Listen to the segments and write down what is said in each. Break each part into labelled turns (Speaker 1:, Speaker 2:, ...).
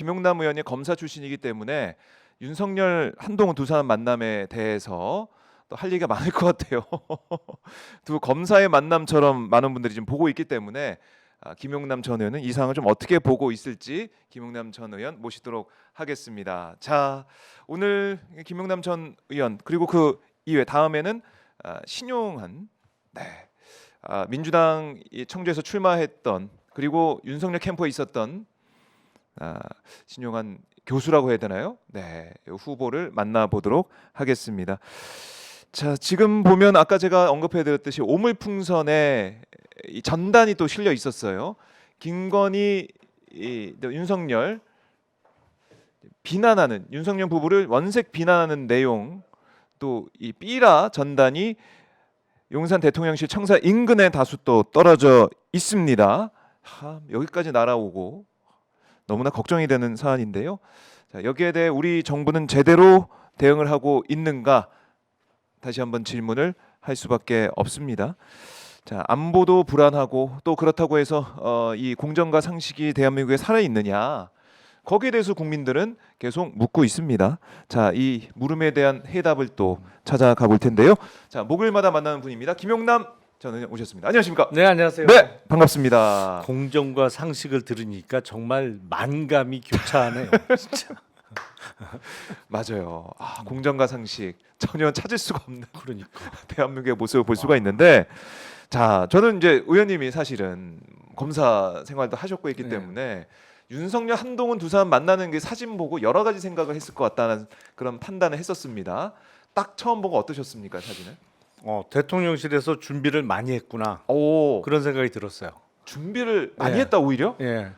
Speaker 1: 김용남 의원이 검사 출신이기 때문에 윤석열 한동훈 두 사람 만남에 대해서 또 할 얘기가 많을 것 같아요. 두 검사의 만남처럼 많은 분들이 지금 보고 있기 때문에 김용남 전 의원은 이 상황을 좀 어떻게 보고 있을지 김용남 전 의원 모시도록 하겠습니다. 자, 오늘 김용남 전 의원 그리고 그 이외 다음에는 신용한 민주당 청주에서 출마했던 그리고 윤석열 캠프에 있었던 신용한 교수라고 해야 되나요? 네, 후보를 만나보도록 하겠습니다. 자, 지금 보면 아까 제가 언급해드렸듯이 오물풍선에 이 전단이 또 실려 있었어요. 김건희 윤석열 비난하는 윤석열 부부를 원색 비난하는 내용 또 이 삐라 전단이 용산 대통령실 청사 인근에 다수 또 떨어져 있습니다. 여기까지 날아오고 너무나 걱정이 되는 사안인데요. 자, 여기에 대해 우리 정부는 제대로 대응을 하고 있는가? 다시 한번 질문을 할 수밖에 없습니다. 자, 안보도 불안하고 또 그렇다고 해서 이 공정과 상식이 대한민국에 살아 있느냐? 거기에 대해서 국민들은 계속 묻고 있습니다. 자, 이 물음에 대한 해답을 또 찾아가 볼 텐데요. 자, 목요일마다 만나는 분입니다. 김용남 전 의원 오셨습니다. 안녕하십니까?
Speaker 2: 네, 안녕하세요.
Speaker 1: 네, 반갑습니다.
Speaker 2: 공정과 상식을 들으니까 정말 만감이 교차하네요. 진짜.
Speaker 1: 맞아요. 공정과 상식 전혀 찾을 수가 없는
Speaker 2: 그러니까.
Speaker 1: 대한민국의 모습을 볼 수가 있는데, 자, 저는 이제 의원님이 사실은 검사 생활도 하셨고 있기
Speaker 2: 네.
Speaker 1: 때문에 윤석열 한동훈 두 사람 만나는 게 사진 보고 여러 가지 생각을 했을 것 같다는 그런 판단을 했었습니다. 딱 처음 보고 어떠셨습니까, 사진을?
Speaker 2: 대통령실에서 준비를 많이 했구나.
Speaker 1: 오,
Speaker 2: 그런 생각이 들었어요.
Speaker 1: 준비를 많이
Speaker 2: 네.
Speaker 1: 했다 오히려?
Speaker 2: 예.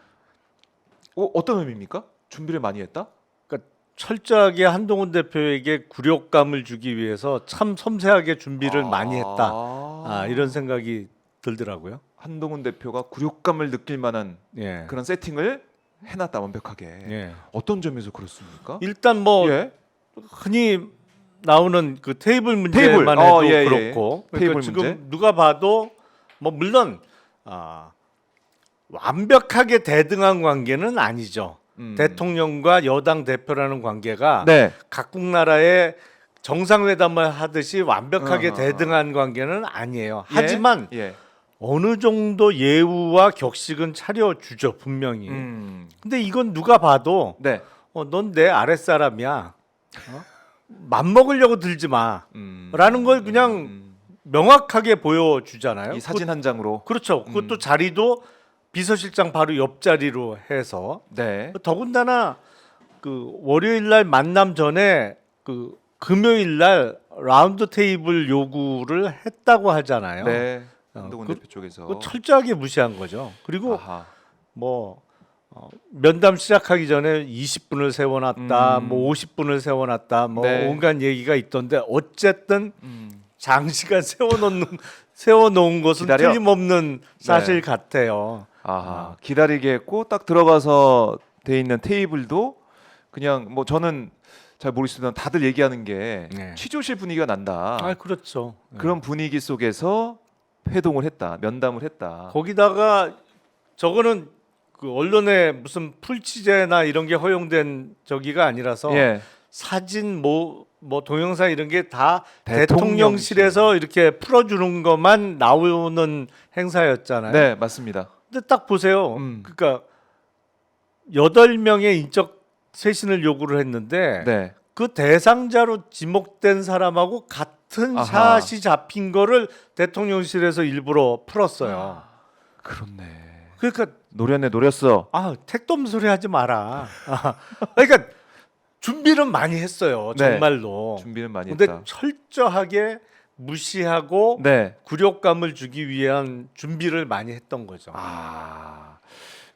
Speaker 1: 어떤 의미입니까? 준비를 많이 했다?
Speaker 2: 그러니까 철저하게 한동훈 대표에게 굴욕감을 주기 위해서 참 섬세하게 준비를 많이 했다. 이런 생각이 들더라고요.
Speaker 1: 한동훈 대표가 굴욕감을 느낄 만한
Speaker 2: 예.
Speaker 1: 그런 세팅을 해놨다 완벽하게.
Speaker 2: 예.
Speaker 1: 어떤 점에서 그렇습니까?
Speaker 2: 일단 뭐
Speaker 1: 예.
Speaker 2: 흔히 나오는 그 테이블 문제만 해도
Speaker 1: 예, 예.
Speaker 2: 그렇고 그러니까
Speaker 1: 테이블
Speaker 2: 지금
Speaker 1: 문제?
Speaker 2: 누가 봐도 뭐 물론 완벽하게 대등한 관계는 아니죠. 대통령과 여당 대표라는 관계가
Speaker 1: 네.
Speaker 2: 각국 나라의 정상회담을 하듯이 완벽하게 대등한 관계는 아니에요.
Speaker 1: 예?
Speaker 2: 하지만
Speaker 1: 예.
Speaker 2: 어느 정도 예우와 격식은 차려주죠 분명히. 근데 이건 누가 봐도
Speaker 1: 네.
Speaker 2: 넌 내 아랫사람이야. 맘먹으려고 들지 마. 라는 걸 그냥 명확하게 보여주잖아요.
Speaker 1: 이 사진 한 장으로.
Speaker 2: 그렇죠. 그것도 자리도 비서실장 바로 옆자리로 해서
Speaker 1: 네.
Speaker 2: 더군다나 그 월요일 날 만남 전에 그 금요일 날 라운드 테이블 요구를 했다고 하잖아요.
Speaker 1: 네. 한동훈
Speaker 2: 그-
Speaker 1: 대표 쪽에서.
Speaker 2: 그거 철저하게 무시한 거죠. 그리고
Speaker 1: 아하.
Speaker 2: 뭐 면담 시작하기 전에 20분을 세워놨다, 뭐 50분을 세워놨다, 뭐
Speaker 1: 네.
Speaker 2: 온갖 얘기가 있던데 어쨌든
Speaker 1: 음.
Speaker 2: 장시간 세워놓은 것은
Speaker 1: 기다려?
Speaker 2: 틀림없는 사실
Speaker 1: 네.
Speaker 2: 같아요.
Speaker 1: 아하. 기다리게 했고 딱 들어가서 돼 있는 테이블도 그냥 뭐 저는 잘 모르겠지만 다들 얘기하는 게
Speaker 2: 네.
Speaker 1: 취조실 분위기가 난다.
Speaker 2: 그렇죠.
Speaker 1: 그런 분위기 속에서 회동을 했다, 면담을 했다.
Speaker 2: 거기다가 저거는 그 언론에 무슨 풀 취재나 이런 게 허용된 저기가 아니라서
Speaker 1: 예.
Speaker 2: 사진 뭐 동영상 이런 게 다
Speaker 1: 대통령실.
Speaker 2: 대통령실에서 이렇게 풀어주는 것만 나오는 행사였잖아요.
Speaker 1: 네, 맞습니다.
Speaker 2: 근데 딱 보세요.
Speaker 1: 음.
Speaker 2: 그러니까 8명의 인적 쇄신을 요구를 했는데
Speaker 1: 네.
Speaker 2: 그 대상자로 지목된 사람하고 같은
Speaker 1: 아하.
Speaker 2: 샷이 잡힌 거를 대통령실에서 일부러 풀었어요.
Speaker 1: 그렇네.
Speaker 2: 그러니까
Speaker 1: 노렸어.
Speaker 2: 택도 없는 소리 하지 마라. 그러니까 준비는 많이 했어요.
Speaker 1: 네.
Speaker 2: 정말로.
Speaker 1: 준비는 많이
Speaker 2: 근데
Speaker 1: 했다.
Speaker 2: 철저하게 무시하고
Speaker 1: 네.
Speaker 2: 굴욕감을 주기 위한 준비를 많이 했던 거죠.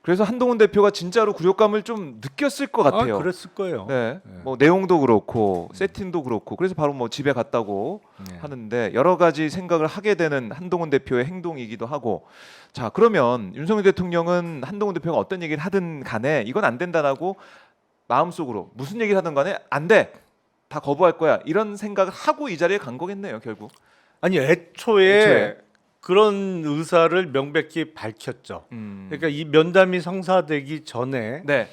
Speaker 1: 그래서 한동훈 대표가 진짜로 굴욕감을 좀 느꼈을 것 같아요.
Speaker 2: 그랬을 거예요.
Speaker 1: 네. 뭐 내용도 그렇고 세팅도 그렇고 그래서 바로 뭐 집에 갔다고
Speaker 2: 네.
Speaker 1: 하는데 여러 가지 생각을 하게 되는 한동훈 대표의 행동이기도 하고 자 그러면 윤석열 대통령은 한동훈 대표가 어떤 얘기를 하든 간에 이건 안 된다라고 마음속으로 무슨 얘기를 하든 간에 안 돼. 다 거부할 거야. 이런 생각을 하고 이 자리에 간 거겠네요, 결국.
Speaker 2: 아니 애초에 그런 의사를 명백히 밝혔죠. 그러니까 이 면담이 성사되기 전에
Speaker 1: 네.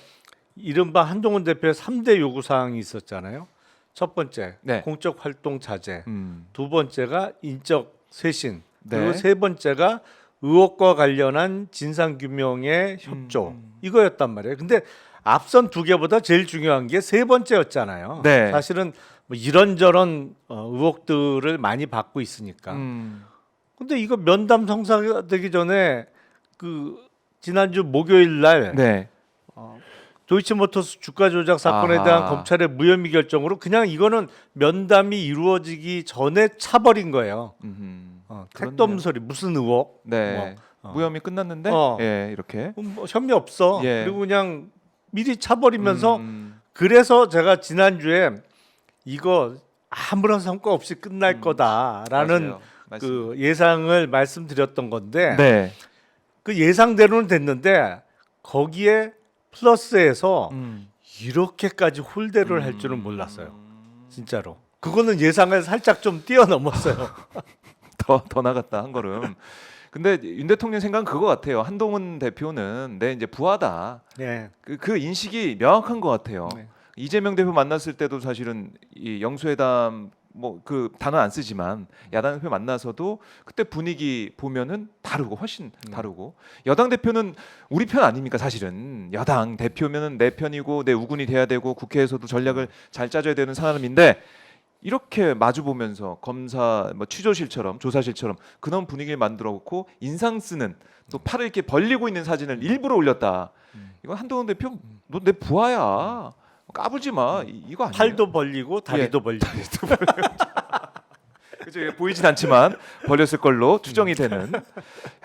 Speaker 2: 이른바 한동훈 대표의 3대 요구 사항이 있었잖아요. 첫 번째,
Speaker 1: 네.
Speaker 2: 공적 활동 자제.
Speaker 1: 음.
Speaker 2: 두 번째가 인적 쇄신. 그리고
Speaker 1: 네.
Speaker 2: 세 번째가 의혹과 관련한 진상 규명의 협조. 이거였단 말이에요. 근데 앞선 두 개보다 제일 중요한 게 세 번째였잖아요.
Speaker 1: 네.
Speaker 2: 사실은 뭐 이런저런 의혹들을 많이 받고 있으니까.
Speaker 1: 음.
Speaker 2: 근데 이거 면담 성사되기 전에 그 지난주 목요일 날
Speaker 1: 네.
Speaker 2: 도이치모터스 주가 조작 사건에 대한
Speaker 1: 아하.
Speaker 2: 검찰의 무혐의 결정으로 그냥 이거는 면담이 이루어지기 전에 차버린 거예요. 택도
Speaker 1: 그렇네요.
Speaker 2: 없는 소리 무슨 의혹?
Speaker 1: 네.
Speaker 2: 뭐,
Speaker 1: 무혐의 끝났는데
Speaker 2: 어.
Speaker 1: 예, 이렇게.
Speaker 2: 뭐 혐의 없어.
Speaker 1: 예.
Speaker 2: 그리고 그냥 미리 차버리면서
Speaker 1: 음.
Speaker 2: 그래서 제가 지난주에 이거 아무런 성과 없이 끝날 거다라는
Speaker 1: 맞아요. 맞습니다.
Speaker 2: 그 예상을 말씀드렸던 건데
Speaker 1: 네.
Speaker 2: 그 예상대로는 됐는데 거기에 플러스에서 이렇게까지 홀대를 할 줄은 몰랐어요. 진짜로. 그거는 예상을 살짝 좀 뛰어넘었어요.
Speaker 1: 더 나갔다 한 걸음. 근데 윤 대통령 생각은 그거 같아요. 한동훈 대표는 내 이제 부하다.
Speaker 2: 네.
Speaker 1: 그 인식이 명확한 것 같아요.
Speaker 2: 네.
Speaker 1: 이재명 대표 만났을 때도 사실은 이 영수회담 뭐 그 단어 안 쓰지만 야당 대표 만나서도 그때 분위기 보면은 다르고 훨씬 다르고 여당 대표는 우리 편 아닙니까 사실은 여당 대표면은 내 편이고 내 우군이 돼야 되고 국회에서도 전략을 잘 짜줘야 되는 사람인데 이렇게 마주 보면서 검사 뭐 취조실처럼 조사실처럼 그런 분위기를 만들어 놓고 인상 쓰는 또 팔을 이렇게 벌리고 있는 사진을 일부러 올렸다. 이건 한동훈 대표 너 내 부하야. 까불지 마. 이거 아니에요?
Speaker 2: 팔도 벌리고 다리도
Speaker 1: 예.
Speaker 2: 벌리고.
Speaker 1: 그죠? 보이진 않지만 벌렸을 걸로 추정이 되는.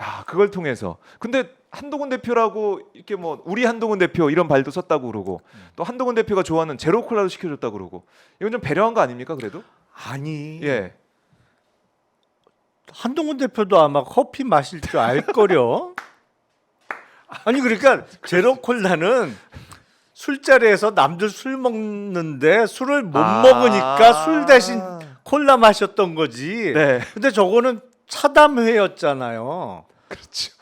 Speaker 1: 야, 그걸 통해서. 근데 한동훈 대표라고 이렇게 뭐 우리 한동훈 대표 이런 발도 썼다고 그러고 또 한동훈 대표가 좋아하는 제로 콜라도 시켜줬다고 그러고 이건 좀 배려한 거 아닙니까 그래도?
Speaker 2: 아니
Speaker 1: 예.
Speaker 2: 한동훈 대표도 아마 커피 마실 줄 알 거려. 아니 그러니까 제로 콜라는 술자리에서 남들 술 먹는데 술을 못 먹으니까 술 대신 콜라 마셨던 거지.
Speaker 1: 네.
Speaker 2: 근데 저거는 차담회였잖아요.
Speaker 1: 그렇죠.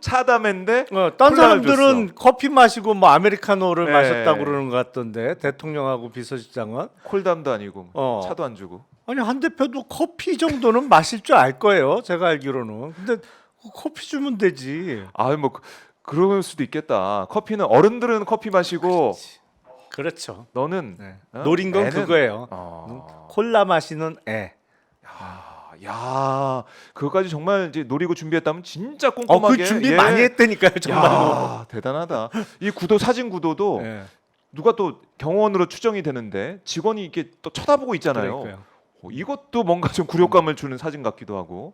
Speaker 1: 차담인데
Speaker 2: 딴
Speaker 1: 콜라를
Speaker 2: 사람들은
Speaker 1: 줬어.
Speaker 2: 커피 마시고 뭐 아메리카노를
Speaker 1: 네.
Speaker 2: 마셨다고 그러는 것 같던데 대통령하고 비서실장은.
Speaker 1: 콜담도 아니고
Speaker 2: 어.
Speaker 1: 차도 안 주고.
Speaker 2: 아니 한 대표도 커피 정도는 마실 줄 알 거예요. 제가 알기로는. 근데 커피 주면 되지.
Speaker 1: 뭐 그럴 수도 있겠다. 커피는 어른들은 커피 마시고
Speaker 2: 그렇죠.
Speaker 1: 너는
Speaker 2: 네.
Speaker 1: 어?
Speaker 2: 노린 건
Speaker 1: 애는-
Speaker 2: 그거예요. 콜라 마시는 애.
Speaker 1: 야, 그거까지 정말 이제 노리고 준비했다면 진짜 꼼꼼하게.
Speaker 2: 그 준비
Speaker 1: 예.
Speaker 2: 많이 했다니까요, 정말로.
Speaker 1: 야, 대단하다. 이 구도 사진 구도도
Speaker 2: 예,
Speaker 1: 누가 또 경호원으로 추정이 되는데 직원이 이렇게 또 쳐다보고 있잖아요.
Speaker 2: 그러니까요.
Speaker 1: 이것도 뭔가 좀 굴욕감을 주는 사진 같기도 하고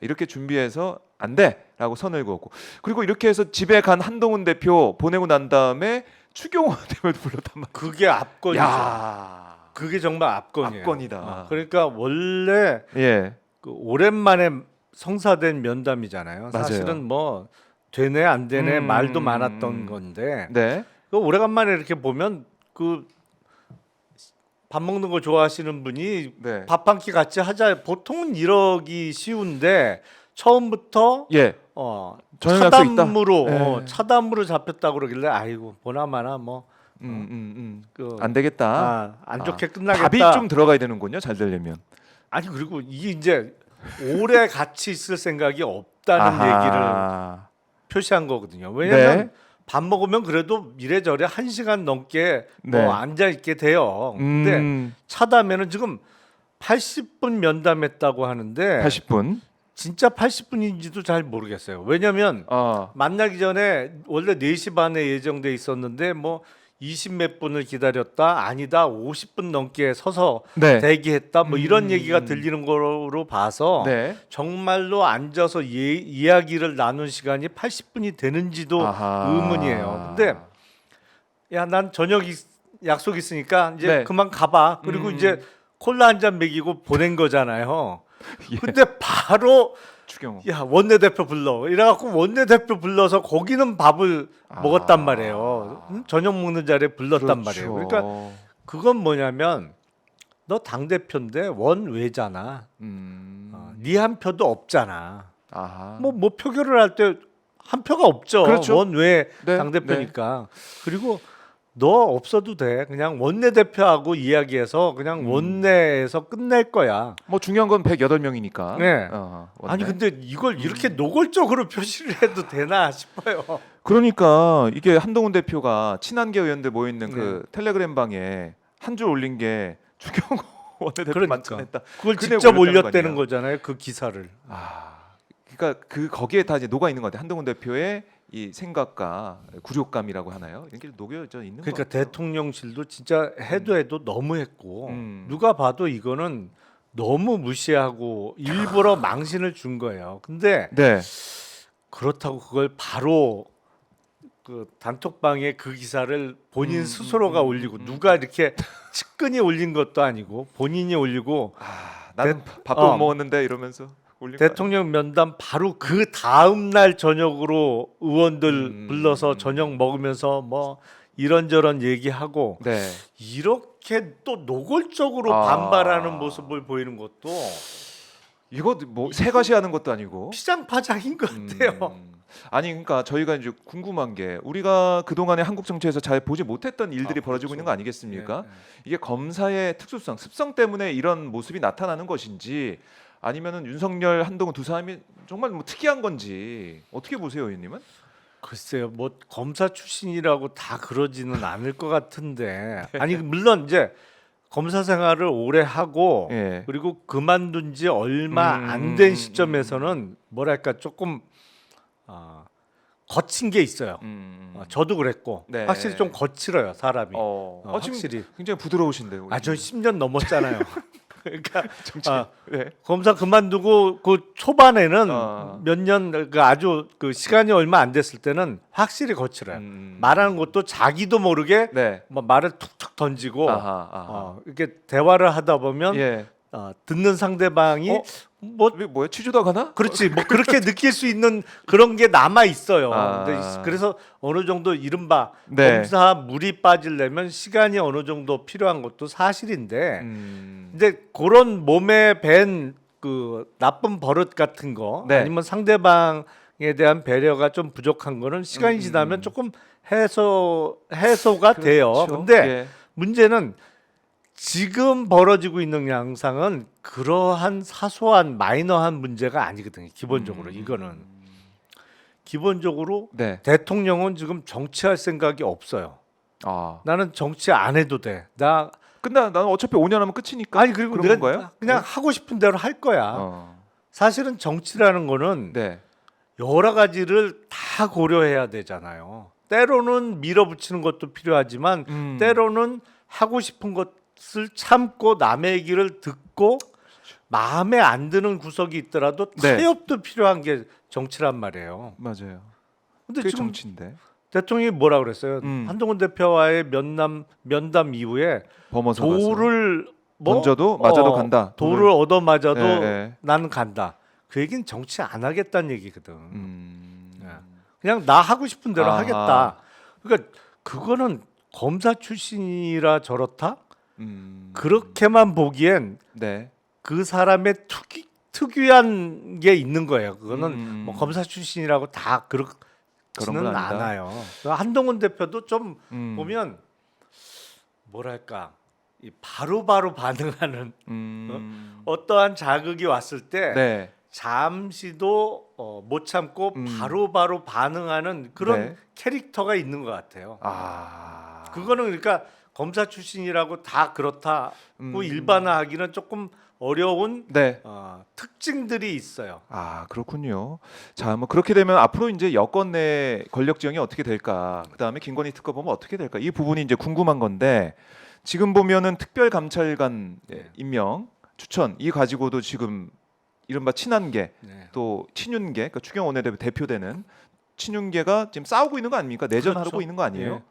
Speaker 1: 이렇게 준비해서 안 돼라고 선을 그었고 그리고 이렇게 해서 집에 간 한동훈 대표 보내고 난 다음에 추경호 대표를 불렀단 말이야.
Speaker 2: 그게 압권이죠.
Speaker 1: 야,
Speaker 2: 그게 정말 압권이에요.
Speaker 1: 압권이다.
Speaker 2: 그러니까 원래
Speaker 1: 예,
Speaker 2: 그 오랜만에 성사된 면담이잖아요.
Speaker 1: 맞아요.
Speaker 2: 사실은 뭐 되네 안 되네 말도 많았던 건데
Speaker 1: 네,
Speaker 2: 그 오래간만에 이렇게 보면 그 밥 먹는 거 좋아하시는 분이
Speaker 1: 네,
Speaker 2: 밥 한 끼 같이 하자 보통은 이러기 쉬운데 처음부터
Speaker 1: 예, 저녁 약속 있다?
Speaker 2: 차담으로
Speaker 1: 예.
Speaker 2: 차담으로 잡혔다고 그러길래 아이고 보나마나 뭐 그,
Speaker 1: 안 되겠다.
Speaker 2: 안 좋게 끝나겠다.
Speaker 1: 답이 좀 들어가야 되는군요. 잘 되려면.
Speaker 2: 아니 그리고 이게 이제 오래 같이 있을 생각이 없다는
Speaker 1: 아하.
Speaker 2: 얘기를 표시한 거거든요. 왜냐하면
Speaker 1: 네.
Speaker 2: 밥 먹으면 그래도 이래저래 1시간 넘게
Speaker 1: 네.
Speaker 2: 뭐 앉아 있게 돼요. 근데 차담에는 지금 80분 면담했다고 하는데
Speaker 1: 80분.
Speaker 2: 진짜 80분인지도 잘 모르겠어요. 왜냐하면 만나기 전에 원래 4시 반에 예정돼 있었는데 뭐 20몇 분을 기다렸다 아니다 50분 넘게 서서
Speaker 1: 네.
Speaker 2: 대기했다 뭐 이런 얘기가 들리는 거로 봐서
Speaker 1: 네.
Speaker 2: 정말로 앉아서 이야기를 나눈 시간이 80분이 되는지도
Speaker 1: 아하.
Speaker 2: 의문이에요. 근데 야 난 저녁 약속 있으니까 이제
Speaker 1: 네.
Speaker 2: 그만 가봐. 그리고 이제 콜라 한 잔 먹이고 보낸 거잖아요.
Speaker 1: 예.
Speaker 2: 근데 바로
Speaker 1: 추경호.
Speaker 2: 야 원내대표 불러 이래갖고 원내대표 불러서 거기는 밥을 먹었단 말이에요. 저녁 먹는 자리에 불렀단 말이에요. 그러니까 그건 뭐냐면 너 당대표인데 원외잖아. 네 한 표도 없잖아.
Speaker 1: 아하.
Speaker 2: 뭐 표결을 할 때 한 표가 없죠.
Speaker 1: 그렇죠.
Speaker 2: 원외
Speaker 1: 네,
Speaker 2: 당대표니까. 그리고 너 없어도 돼. 그냥 원내대표하고 이야기해서 그냥 원내에서 끝낼 거야.
Speaker 1: 뭐 중요한 건 108명이니까.
Speaker 2: 네.
Speaker 1: 원내.
Speaker 2: 아니 근데 이걸 이렇게 노골적으로 표시를 해도 되나 싶어요.
Speaker 1: 그러니까 이게 한동훈 대표가 친한계 의원들 모여 있는
Speaker 2: 네.
Speaker 1: 그 텔레그램 방에 한 줄 올린 게 추경호 원내대표
Speaker 2: 그러니까.
Speaker 1: 만찬했다.
Speaker 2: 그걸
Speaker 1: 그대
Speaker 2: 직접
Speaker 1: 올렸다는 거
Speaker 2: 올렸다는
Speaker 1: 아니에요?
Speaker 2: 거잖아요. 그 기사를.
Speaker 1: 그러니까 그 거기에 다 이제 녹아 있는 것 같아요. 한동훈 대표의 이 생각과 굴욕감이라고 하나요? 이런 게 녹여져 있는 것
Speaker 2: 그러니까
Speaker 1: 같아요.
Speaker 2: 대통령실도 진짜 해도 너무했고
Speaker 1: 음.
Speaker 2: 누가 봐도 이거는 너무 무시하고 일부러 망신을 준 거예요. 근데
Speaker 1: 네.
Speaker 2: 그렇다고 그걸 바로 그 단톡방에 그 기사를 본인 스스로가 올리고 누가 이렇게 측근이 올린 것도 아니고 본인이 올리고
Speaker 1: 나는 밥도 못 먹었는데 이러면서 올린 거
Speaker 2: 대통령 면담 바로 그 다음 날 저녁으로 의원들 불러서 저녁 먹으면서 뭐 이런저런 얘기하고
Speaker 1: 아니에요? 네.
Speaker 2: 이렇게 또 노골적으로
Speaker 1: 아.
Speaker 2: 반발하는 모습을 보이는 것도
Speaker 1: 이거 뭐 세가시 하는 것도 아니고.
Speaker 2: 피장파장인 것 같아요.
Speaker 1: 아니 그러니까 저희가 이제 궁금한 게 우리가 그동안에 한국 정치에서 잘 보지 못했던 일들이 벌어지고
Speaker 2: 그렇죠.
Speaker 1: 있는 거 아니겠습니까?
Speaker 2: 네, 네.
Speaker 1: 이게 검사의 특수성, 습성 때문에 이런 모습이 나타나는 것인지 아니면은 윤석열, 한동훈 두 사람이 정말 뭐 특이한 건지 어떻게 보세요, 의원님은?
Speaker 2: 글쎄요, 뭐 검사 출신이라고 다 그러지는 않을 것 같은데 아니 물론 이제 검사 생활을 오래 하고
Speaker 1: 예.
Speaker 2: 그리고 그만둔 지 얼마 안 된 시점에서는 뭐랄까 조금 거친 게 있어요. 저도 그랬고
Speaker 1: 네.
Speaker 2: 확실히 좀 거칠어요 사람이.
Speaker 1: 지금
Speaker 2: 확실히.
Speaker 1: 굉장히 부드러우신데요.
Speaker 2: 저 10년 넘었잖아요. 그러니까
Speaker 1: 정치. 네.
Speaker 2: 검사 그만두고 그 초반에는
Speaker 1: 어.
Speaker 2: 몇 년 아주 그 시간이 얼마 안 됐을 때는 확실히 거칠어요. 말하는 것도 자기도 모르게
Speaker 1: 네.
Speaker 2: 뭐 말을 툭툭 던지고
Speaker 1: 아하.
Speaker 2: 이렇게 대화를 하다 보면
Speaker 1: 예.
Speaker 2: 듣는 상대방이 뭐
Speaker 1: 뭐야 취조다가나?
Speaker 2: 그렇지 뭐 그렇게 느낄 수 있는 그런 게 남아 있어요.
Speaker 1: 아.
Speaker 2: 근데 그래서 어느 정도 이른바
Speaker 1: 네.
Speaker 2: 검사 물이 빠지려면 시간이 어느 정도 필요한 것도 사실인데 이제 그런 몸에 밴 그 나쁜 버릇 같은 거
Speaker 1: 네.
Speaker 2: 아니면 상대방에 대한 배려가 좀 부족한 거는 시간이 지나면 조금 해소가 돼요.
Speaker 1: 그렇죠.
Speaker 2: 근데
Speaker 1: 예.
Speaker 2: 문제는 지금 벌어지고 있는 양상은 그러한 사소한 마이너한 문제가 아니거든요. 기본적으로 이거는 기본적으로
Speaker 1: 네.
Speaker 2: 대통령은 지금 정치할 생각이 없어요.
Speaker 1: 아.
Speaker 2: 나는 정치 안 해도 돼. 나
Speaker 1: 근데 나는 어차피 5년 하면 끝이니까.
Speaker 2: 아니 그리고
Speaker 1: 그런
Speaker 2: 내가
Speaker 1: 건가요?
Speaker 2: 그냥 하고 싶은 대로 할 거야. 사실은 정치라는 거는
Speaker 1: 네.
Speaker 2: 여러 가지를 다 고려해야 되잖아요. 때로는 밀어붙이는 것도 필요하지만 때로는 하고 싶은 것을 참고 남의 얘기를 듣고 마음에 안 드는 구석이 있더라도
Speaker 1: 네.
Speaker 2: 타협도 필요한 게 정치란 말이에요.
Speaker 1: 맞아요.
Speaker 2: 근데
Speaker 1: 그게
Speaker 2: 지금
Speaker 1: 정치인데.
Speaker 2: 대통령이 뭐라 그랬어요? 한동훈 대표와의 면담 이후에
Speaker 1: 범어서
Speaker 2: 도를 뭐
Speaker 1: 던져도 맞아도 간다.
Speaker 2: 도를 얻어 맞아도
Speaker 1: 네.
Speaker 2: 나는 간다. 그 얘기는 정치 안 하겠다는 얘기거든.
Speaker 1: 네.
Speaker 2: 그냥 나 하고 싶은 대로
Speaker 1: 아하.
Speaker 2: 하겠다. 그러니까 그거는 검사 출신이라 저렇다? 그렇게만 보기엔
Speaker 1: 네.
Speaker 2: 그 사람의 특유한 게 있는 거예요. 그거는 뭐 검사 출신이라고 다
Speaker 1: 그런
Speaker 2: 그렇지는
Speaker 1: 건 아니다.
Speaker 2: 않아요. 한동훈 대표도 좀 보면 뭐랄까 이 바로바로 반응하는 어떠한 자극이 왔을 때
Speaker 1: 네.
Speaker 2: 잠시도 못 참고 바로바로 반응하는 그런
Speaker 1: 네.
Speaker 2: 캐릭터가 있는 것 같아요.
Speaker 1: 아.
Speaker 2: 그거는 그러니까 검사 출신이라고 다 그렇다고 일반화하기는 조금 어려운
Speaker 1: 네.
Speaker 2: 특징들이 있어요.
Speaker 1: 아 그렇군요. 자, 뭐 그렇게 되면 앞으로 이제 여권 내 권력 지형이 어떻게 될까? 그 다음에 김건희 특검 보면 어떻게 될까? 이 부분이 이제 궁금한 건데 지금 보면은 특별감찰관 임명 추천 이 가지고도 지금 이른바 친한계
Speaker 2: 네.
Speaker 1: 또 친윤계, 그러니까 추경 원내대표 대표되는 친윤계가 지금 싸우고 있는 거 아닙니까? 내전하고
Speaker 2: 그렇죠.
Speaker 1: 있는 거 아니에요?
Speaker 2: 예.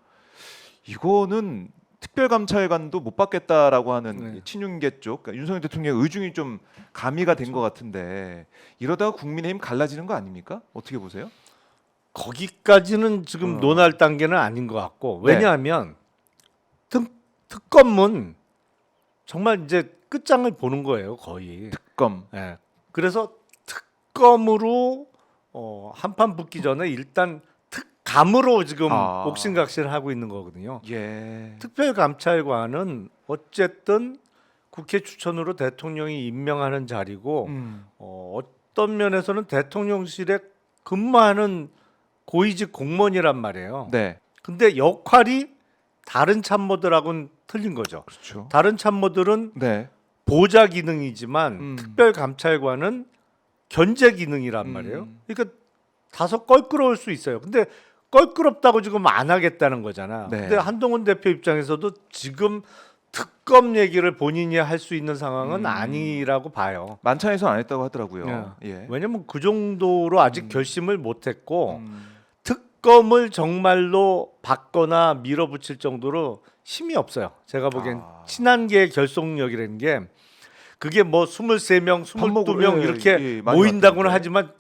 Speaker 1: 이거는 특별감찰관도 못 받겠다라고 하는
Speaker 2: 네.
Speaker 1: 친윤계 쪽, 그러니까 윤석열 대통령의 의중이 좀 가미가 된 것 같은데 이러다가 국민의힘 갈라지는 거 아닙니까? 어떻게 보세요?
Speaker 2: 거기까지는 지금 논할 단계는 아닌 것 같고
Speaker 1: 네.
Speaker 2: 왜냐하면 특검은 정말 이제 끝장을 보는 거예요 거의.
Speaker 1: 특검.
Speaker 2: 예. 그래서 특검으로 한판 붙기 전에 일단 감으로 지금
Speaker 1: 아.
Speaker 2: 옥신각신하고 있는 거거든요.
Speaker 1: 예.
Speaker 2: 특별감찰관은 어쨌든 국회 추천으로 대통령이 임명하는 자리고
Speaker 1: 음.
Speaker 2: 어떤 면에서는 대통령실에 근무하는 고위직 공무원이란 말이에요.
Speaker 1: 네.
Speaker 2: 근데 역할이 다른 참모들하고는 틀린 거죠.
Speaker 1: 그렇죠.
Speaker 2: 다른 참모들은
Speaker 1: 네.
Speaker 2: 보좌 기능이지만
Speaker 1: 음.
Speaker 2: 특별감찰관은 견제 기능이란 말이에요. 그러니까 다소 껄끄러울 수 있어요. 근데 껄끄럽다고 지금 안 하겠다는 거잖아.
Speaker 1: 네.
Speaker 2: 근데 한동훈 대표 입장에서도 지금 특검 얘기를 본인이 할 수 있는 상황은 아니라고 봐요.
Speaker 1: 만찬에서 안 했다고 하더라고요. 예.
Speaker 2: 왜냐면 그 정도로 아직 결심을 못했고
Speaker 1: 음.
Speaker 2: 특검을 정말로 받거나 밀어붙일 정도로 힘이 없어요. 제가 보기엔
Speaker 1: 아.
Speaker 2: 친한계의 결속력이라는 게 그게 뭐 23명,
Speaker 1: 밥먹으러
Speaker 2: 22명
Speaker 1: 예,
Speaker 2: 이렇게
Speaker 1: 예, 많이
Speaker 2: 모인다고는
Speaker 1: 왔던데.
Speaker 2: 하지만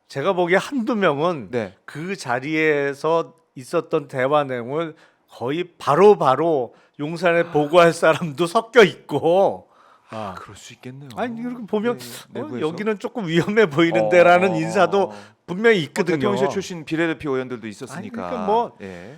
Speaker 2: 제가 보기에 한두 명은
Speaker 1: 네.
Speaker 2: 그 자리에서 있었던 대화 내용을 거의 바로 용산에 보고할 사람도 섞여 있고
Speaker 1: 그럴 수 있겠네요.
Speaker 2: 아니 이렇게 보면
Speaker 1: 예, 내부에서?
Speaker 2: 여기는 조금 위험해 보이는데라는
Speaker 1: 어.
Speaker 2: 인사도 분명히 있거든요.
Speaker 1: 대통령실 출신 비례대표 의원들도 있었으니까.
Speaker 2: 아니, 그러니까 뭐
Speaker 1: 예.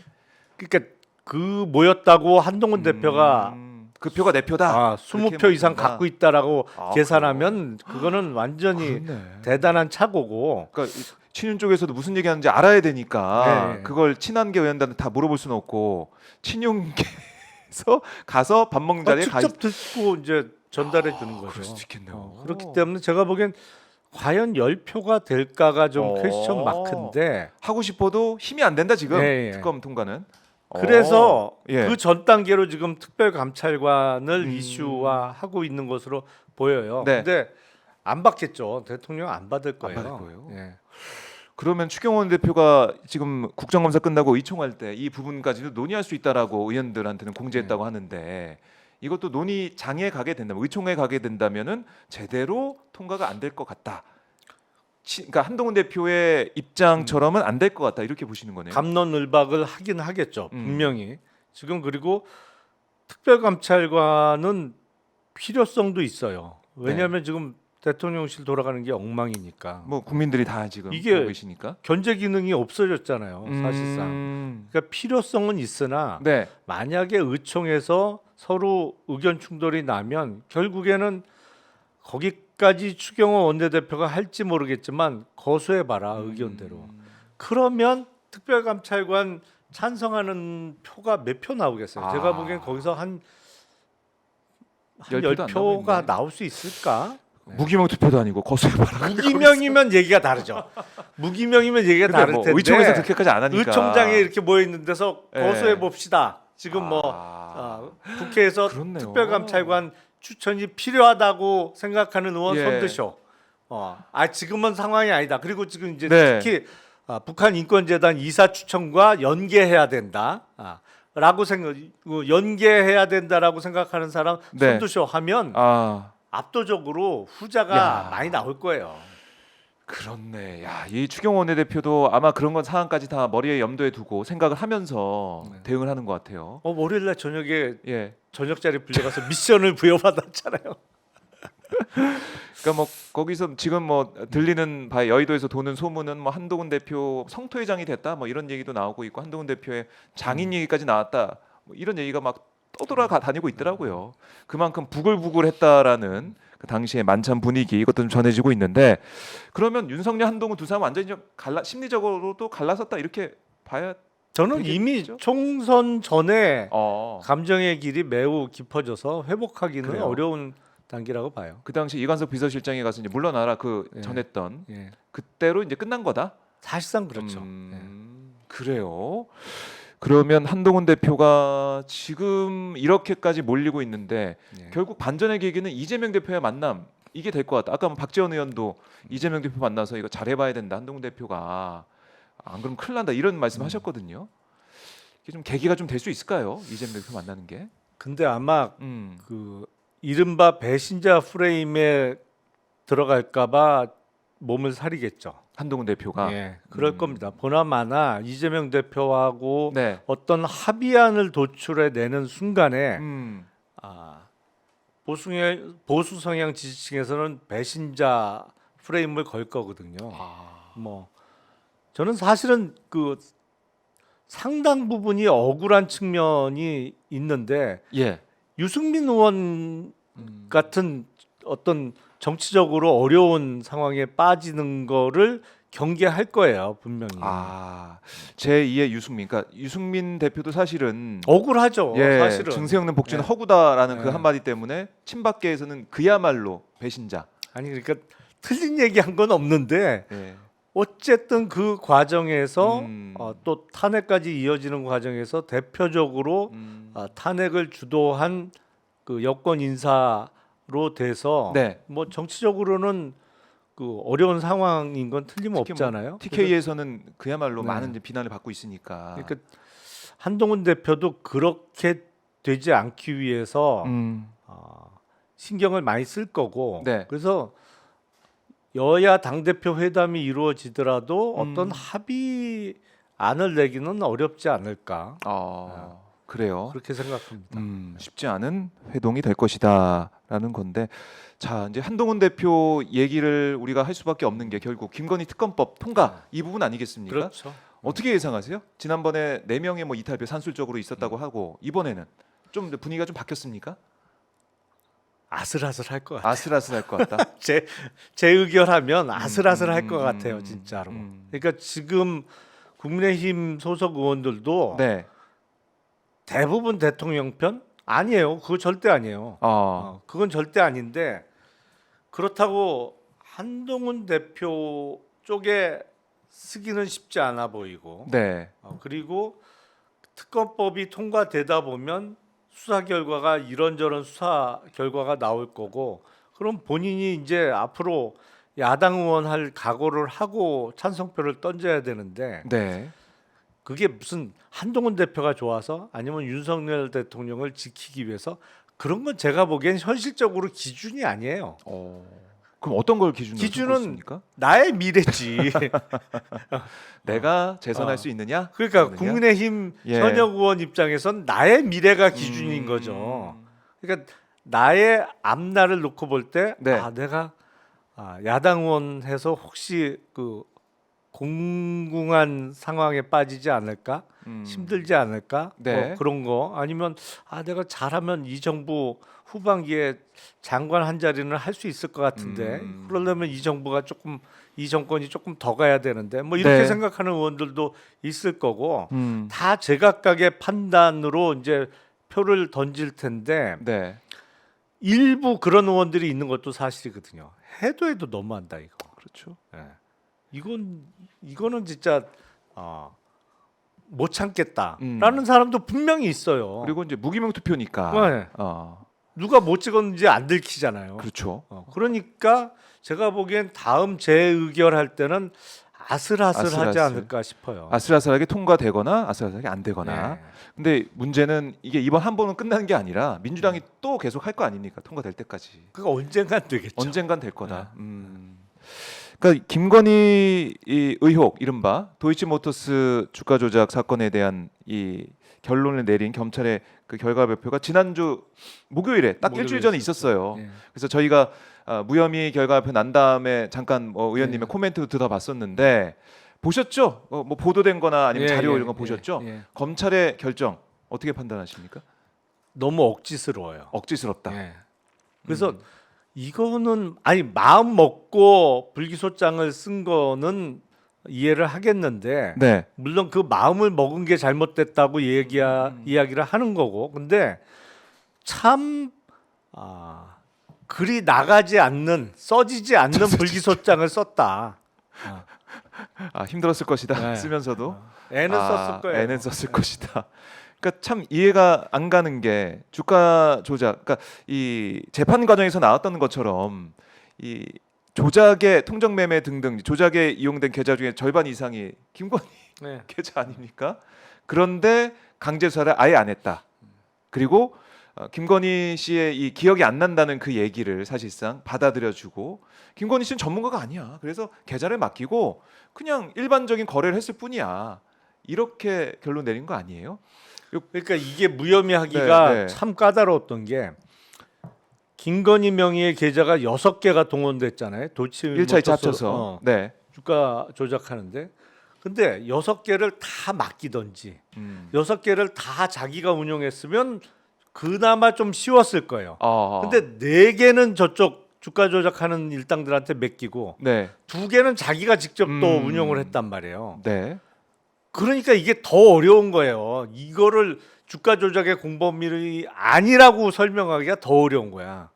Speaker 2: 그러니까 그 모였다고 한동훈 대표가
Speaker 1: 그 표가 내 표다.
Speaker 2: 20표 이상
Speaker 1: 먹는다.
Speaker 2: 갖고 있다라고
Speaker 1: 아,
Speaker 2: 계산하면 그거는 완전히
Speaker 1: 그렇네.
Speaker 2: 대단한 착오고
Speaker 1: 그러니까 친윤 쪽에서도 무슨 얘기하는지 알아야 되니까
Speaker 2: 네.
Speaker 1: 그걸 친한계 의원들한테 다 물어볼 수는 없고 친윤계에서 가서 밥 먹는 자리에 가
Speaker 2: 직접 듣고 이제 전달해 주는 거죠.
Speaker 1: 그럴 수도 있겠네요.
Speaker 2: 그렇기 때문에 제가 보기엔 과연 10표가 될까가 좀
Speaker 1: 어.
Speaker 2: 퀘스천 마크인데
Speaker 1: 하고 싶어도 힘이 안 된다 지금
Speaker 2: 네, 예.
Speaker 1: 특검 통과는.
Speaker 2: 그래서
Speaker 1: 예.
Speaker 2: 그 전 단계로 지금 특별감찰관을 이슈화하고 있는 것으로 보여요.
Speaker 1: 네.
Speaker 2: 근데 안 받겠죠. 대통령 안 받을 거예요.
Speaker 1: 받을 거예요?
Speaker 2: 예.
Speaker 1: 그러면 추경호 대표가 지금 국정감사 끝나고 의총할 때 이 부분까지도 논의할 수 있다라고 의원들한테는 공지했다고 하는데 이것도 논의 장에 가게 된다면 의총에 가게 된다면은 제대로 통과가 안 될 것 같다. 그러니까 한동훈 대표의 입장처럼은 안 될 것 같다 이렇게 보시는 거네요.
Speaker 2: 갑론을박을 하긴 하겠죠. 분명히. 지금 그리고 특별감찰관은 필요성도 있어요. 왜냐하면 지금 대통령실 돌아가는 게 엉망이니까.
Speaker 1: 뭐 국민들이 다 지금
Speaker 2: 이게
Speaker 1: 보고 계시니까.
Speaker 2: 견제 기능이 없어졌잖아요. 사실상. 그러니까 필요성은 있으나
Speaker 1: 네.
Speaker 2: 만약에 의총에서 서로 의견 충돌이 나면 결국에는 거기까지 추경호 원내대표가 할지 모르겠지만 거수해봐라 의견대로. 그러면 특별감찰관 찬성하는 표가 몇 표 나오겠어요? 제가 보기엔 거기서 한
Speaker 1: 10표도 안
Speaker 2: 10표가
Speaker 1: 나오겠네.
Speaker 2: 나올 수 있을까?
Speaker 1: 무기명 투표도 아니고 거수해봐라.
Speaker 2: 무기명이면 얘기가 다르죠. 무기명이면 얘기가
Speaker 1: 근데
Speaker 2: 다를
Speaker 1: 뭐
Speaker 2: 텐데
Speaker 1: 의총에서 그렇게까지 안 하니까.
Speaker 2: 의총장에 이렇게 모여 있는 데서
Speaker 1: 예.
Speaker 2: 거수해 봅시다. 지금 국회에서
Speaker 1: 그렇네요.
Speaker 2: 특별감찰관 추천이 필요하다고 생각하는 의원
Speaker 1: 예.
Speaker 2: 손드셔. 지금은 상황이 아니다. 그리고 지금 이제
Speaker 1: 네.
Speaker 2: 특히 북한 인권재단 이사 추천과 연계해야 된다. 라고 연계해야 된다라고 생각하는 사람
Speaker 1: 네.
Speaker 2: 손드셔 하면 압도적으로 후자가
Speaker 1: 야.
Speaker 2: 많이 나올 거예요.
Speaker 1: 그렇네. 야, 이 추경호 원내대표도 아마 그런 건 상황까지 다 머리에 염두에 두고 생각을 하면서 대응을 하는 것 같아요.
Speaker 2: 월요일 날 저녁에
Speaker 1: 예.
Speaker 2: 저녁 자리 불려가서 미션을 부여받았잖아요.
Speaker 1: 그러니까 뭐 거기서 지금 뭐 들리는 바에 여의도에서 도는 소문은 뭐 한동훈 대표 성토회장이 됐다 뭐 이런 얘기도 나오고 있고 한동훈 대표의 장인 얘기까지 나왔다 뭐 이런 얘기가 막 떠돌아가 다니고 있더라고요. 그만큼 부글부글했다라는 그 당시의 만찬 분위기 이것도 좀 전해지고 있는데 그러면 윤석열 한동훈 두 사람 완전히 좀 심리적으로도 갈라섰다 이렇게 봐야
Speaker 2: 저는
Speaker 1: 되겠죠?
Speaker 2: 이미 총선 전에
Speaker 1: 어.
Speaker 2: 감정의 길이 매우 깊어져서 회복하기는
Speaker 1: 그래요?
Speaker 2: 어려운 단계라고 봐요.
Speaker 1: 그 당시 이관석 비서실장이 가서 이제 물러나라 그
Speaker 2: 예.
Speaker 1: 전했던
Speaker 2: 예.
Speaker 1: 그때로 이제 끝난 거다.
Speaker 2: 사실상 그렇죠.
Speaker 1: 그래요. 그러면 한동훈 대표가 지금 이렇게까지 몰리고 있는데
Speaker 2: 예.
Speaker 1: 결국 반전의 계기는 이재명 대표의 만남 이게 될 것 같다. 아까 뭐 박지원 의원도 이재명 대표 만나서 이거 잘해봐야 된다. 한동훈 대표가 안 그러면 큰일 난다 이런 말씀하셨거든요. 이게 좀 계기가 좀 될 수 있을까요? 이재명 대표 만나는 게.
Speaker 2: 근데 아마
Speaker 1: 음.
Speaker 2: 그 이른바 배신자 프레임에 들어갈까봐 몸을 사리겠죠.
Speaker 1: 한동훈 대표가.
Speaker 2: 예, 그럴 겁니다. 보나마나 이재명 대표하고
Speaker 1: 네.
Speaker 2: 어떤 합의안을 도출해 내는 순간에
Speaker 1: 음.
Speaker 2: 보수 성향 지지층에서는 배신자 프레임을 걸 거거든요. 뭐 저는 사실은 그 상당 부분이 억울한 측면이 있는데
Speaker 1: 예.
Speaker 2: 유승민 의원 같은 어떤 정치적으로 어려운 상황에 빠지는 거를 경계할 거예요, 분명히.
Speaker 1: 제2의 유승민. 그러니까 유승민 대표도 사실은
Speaker 2: 억울하죠, 사실은.
Speaker 1: 증세 없는 복지는
Speaker 2: 예.
Speaker 1: 허구다라는 그
Speaker 2: 예.
Speaker 1: 한마디 때문에 친박계에서는 그야말로 배신자.
Speaker 2: 아니 그러니까 틀린 얘기한 건 없는데
Speaker 1: 예.
Speaker 2: 어쨌든 그 과정에서
Speaker 1: 음.
Speaker 2: 또 탄핵까지 이어지는 과정에서 대표적으로 탄핵을 주도한 그 여권 인사로 돼서
Speaker 1: 네.
Speaker 2: 뭐 정치적으로는 그 어려운 상황인 건 틀림없잖아요.
Speaker 1: TK에서는 그야말로
Speaker 2: 네.
Speaker 1: 많은 이제 비난을 받고 있으니까.
Speaker 2: 그러니까 한동훈 대표도 그렇게 되지 않기 위해서 신경을 많이 쓸 거고
Speaker 1: 네.
Speaker 2: 그래서 여야 당대표 회담이 이루어지더라도 어떤 합의안을 내기는 어렵지 않을까
Speaker 1: 그래요.
Speaker 2: 그렇게 생각합니다.
Speaker 1: 쉽지 않은 회동이 될 것이다라는 건데, 자 이제 한동훈 대표 얘기를 우리가 할 수밖에 없는 게 결국 김건희 특검법 통과 이 부분 아니겠습니까?
Speaker 2: 그렇죠.
Speaker 1: 어떻게 예상하세요? 지난번에 4명의 뭐 이탈표 산술적으로 있었다고 하고 이번에는 좀 분위기가 좀 바뀌었습니까?
Speaker 2: 아슬아슬할 것 같아요.
Speaker 1: 아슬아슬할 것 같다.
Speaker 2: 제 의결하면 아슬아슬할 것 같아요, 진짜로. 그러니까 지금 국민의힘 소속 의원들도
Speaker 1: 네.
Speaker 2: 대부분 대통령 편 아니에요. 그거 절대 아니에요. 그건 절대 아닌데 그렇다고 한동훈 대표 쪽에 쓰기는 쉽지 않아 보이고
Speaker 1: 네.
Speaker 2: 그리고 특검법이 통과되다 보면 수사 결과가 이런저런 수사 결과가 나올 거고 그럼 본인이 이제 앞으로 야당 의원 할 각오를 하고 찬성표를 던져야 되는데
Speaker 1: 네.
Speaker 2: 그게 무슨 한동훈 대표가 좋아서 아니면 윤석열 대통령을 지키기 위해서 그런 건 제가 보기엔 현실적으로 기준이 아니에요.
Speaker 1: 그럼 어떤 걸 기준으로
Speaker 2: 기준은
Speaker 1: 있습니까?
Speaker 2: 나의 미래지.
Speaker 1: 내가 재선할 수 있느냐?
Speaker 2: 그러니까
Speaker 1: 없느냐?
Speaker 2: 국민의힘
Speaker 1: 예.
Speaker 2: 현역 의원 입장에선 나의 미래가 기준인 거죠. 그러니까 나의 앞날을 놓고 볼 때
Speaker 1: 네.
Speaker 2: 내가 야당 의원 해서 혹시 그 공공한 상황에 빠지지 않을까? 힘들지 않을까?
Speaker 1: 네.
Speaker 2: 뭐 그런 거 아니면 내가 잘하면 이 정부 후반기에 장관 한 자리는 할 수 있을 것 같은데 그러려면 이 정부가 조금 이 정권이 조금 더 가야 되는데 뭐 이렇게
Speaker 1: 네.
Speaker 2: 생각하는 의원들도 있을 거고
Speaker 1: 다
Speaker 2: 다 제각각의 판단으로 이제 표를 던질 텐데
Speaker 1: 네.
Speaker 2: 일부 그런 의원들이 있는 것도 사실이거든요. 해도 너무한다 이거.
Speaker 1: 그렇죠.
Speaker 2: 예. 이거는 진짜 못 참겠다라는 사람도 분명히 있어요.
Speaker 1: 그리고 이제 무기명 투표니까.
Speaker 2: 네. 누가 못 찍었는지 안 들키잖아요.
Speaker 1: 그렇죠.
Speaker 2: 그러니까 제가 보기엔 다음 재의결할 때는 아슬아슬하지
Speaker 1: 아슬아슬.
Speaker 2: 않을까 싶어요.
Speaker 1: 아슬아슬하게 통과되거나 아슬아슬하게 안 되거나.
Speaker 2: 네.
Speaker 1: 근데 문제는 이게 이번 한 번은 끝나는 게 아니라 민주당이 또 계속 할 거 아닙니까? 통과될 때까지.
Speaker 2: 그거 언젠간 되겠죠.
Speaker 1: 언젠간 될 거다. 그러니까 김건희 이 의혹 이른바 도이치모터스 주가 조작 사건에 대한 이 결론을 내린 검찰의 그 결과 발표가 지난주 목요일에 딱 일주일 전에 있었어요.
Speaker 2: 예.
Speaker 1: 그래서 저희가 무혐의 결과 발표 난 다음에 잠깐 의원님의 코멘트 들어봤었는데 보셨죠? 뭐 보도된 거나 아니면 자료 이런 거 보셨죠? 검찰의 결정 어떻게 판단하십니까?
Speaker 2: 너무 억지스러워요.
Speaker 1: 억지스럽다.
Speaker 2: 예. 그래서 이거는 마음 먹고 불기소장을 쓴 거는 이해를 하겠는데
Speaker 1: 네.
Speaker 2: 물론 그 마음을 먹은 게 잘못됐다고 이야기를 하는 거고 근데 참 글이 나가지 않는 써지지 않는 불기소장을 썼다.
Speaker 1: 힘들었을 것이다.
Speaker 2: 네.
Speaker 1: 쓰면서도
Speaker 2: 애는 썼을 거예요.
Speaker 1: 애는 썼을 것이다. 그러니까 참 이해가 안 가는 게 주가 조작, 그러니까 이 재판 과정에서 나왔던 것처럼 이 조작의 통정 매매 등등 조작에 이용된 계좌 중에 절반 이상이 김건희
Speaker 2: 네.
Speaker 1: 계좌 아닙니까? 그런데 강제 수사를 아예 안 했다. 그리고 김건희 씨의 이 기억이 안 난다는 그 얘기를 사실상 받아들여주고 김건희 씨는 전문가가 아니야. 그래서 계좌를 맡기고 그냥 일반적인 거래를 했을 뿐이야. 이렇게 결론 내린 거 아니에요?
Speaker 2: 그러니까 이게 무혐의하기가
Speaker 1: 네.
Speaker 2: 참 까다로웠던 게 김건희 명의의 계좌가 6개가 동원됐잖아요. 도치
Speaker 1: 1차 2차 합쳐서. 네.
Speaker 2: 주가 조작하는데 근데 6개를 다 맡기던지 6개를 다 자기가 운영했으면 그나마 좀 쉬웠을 거예요. 근데 4개는 저쪽 주가 조작하는 일당들한테 맡기고
Speaker 1: 네.
Speaker 2: 2개는 자기가 직접 또 운영을 했단 말이에요.
Speaker 1: 네.
Speaker 2: 그러니까 이게 더 어려운 거예요. 이거를 주가 조작의 공범이 아니라고 설명하기가 더 어려운 거야.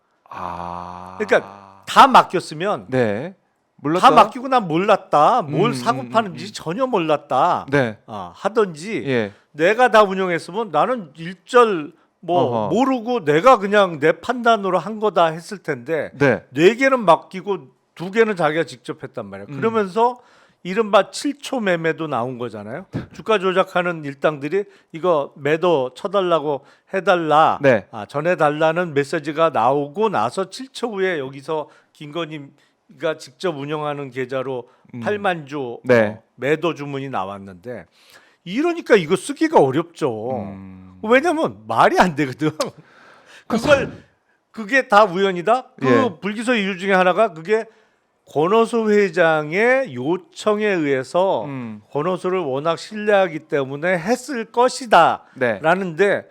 Speaker 2: 그러니까 다 맡겼으면
Speaker 1: 네. 몰랐다.
Speaker 2: 다 맡기고 난 몰랐다. 뭘
Speaker 1: 음,
Speaker 2: 사고 파는지 전혀 몰랐다.
Speaker 1: 네.
Speaker 2: 하던지
Speaker 1: 예.
Speaker 2: 내가 다 운영했으면 나는 일절 뭐
Speaker 1: 어허.
Speaker 2: 모르고 내가 그냥 내 판단으로 한 거다 했을 텐데
Speaker 1: 네.
Speaker 2: 4개는 맡기고 2개는 자기가 직접 했단 말이에요. 그러면서 이른바 7초 매매도 나온 거잖아요. 주가 조작하는 일당들이 이거 매도 쳐달라고 해달라,
Speaker 1: 네.
Speaker 2: 전해달라는 메시지가 나오고 나서 7초 후에 여기서 김건희가 직접 운영하는 계좌로 8만 주
Speaker 1: 네.
Speaker 2: 매도 주문이 나왔는데 이러니까 이거 쓰기가 어렵죠. 왜냐면 말이 안 되거든. 그게 다 우연이다. 그
Speaker 1: 예.
Speaker 2: 불기소 이유 중에 하나가 그게 권오수 회장의 요청에 의해서 권오수를 워낙 신뢰하기 때문에 했을 것이다.
Speaker 1: 네.
Speaker 2: 라는데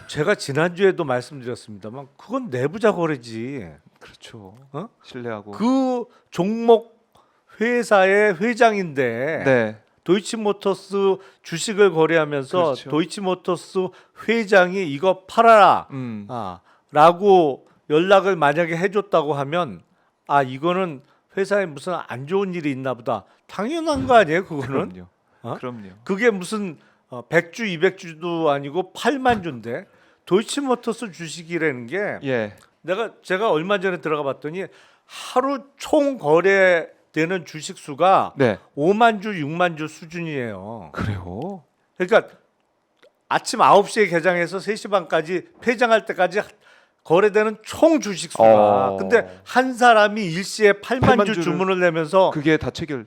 Speaker 2: 제가 지난주에도 말씀드렸습니다만 그건 내부자 거래지.
Speaker 1: 그렇죠.
Speaker 2: 어?
Speaker 1: 신뢰하고.
Speaker 2: 그 종목 회사의 회장인데
Speaker 1: 네.
Speaker 2: 도이치모터스 주식을 거래하면서
Speaker 1: 그렇죠.
Speaker 2: 도이치모터스 회장이 이거 팔아라 라고 연락을 만약에 해줬다고 하면 이거는 회사에 무슨 안 좋은 일이 있나 보다. 당연한 거 아니에요 그거는.
Speaker 1: 그럼요.
Speaker 2: 어?
Speaker 1: 그럼요.
Speaker 2: 그게 무슨 100주 200주도 아니고 8만 주인데 도이치모터스 주식이라는 게
Speaker 1: 예.
Speaker 2: 제가 얼마 전에 들어가 봤더니 하루 총 거래되는 주식 수가
Speaker 1: 네.
Speaker 2: 5만 주, 6만 주 수준이에요.
Speaker 1: 그래요.
Speaker 2: 그러니까 아침 9시에 개장해서 3시 반까지 폐장할 때까지 거래되는 총 주식 수가. 근데 한 사람이 일시에 8만 주
Speaker 1: 주를-
Speaker 2: 주문을 내면서
Speaker 1: 그게 다 체결.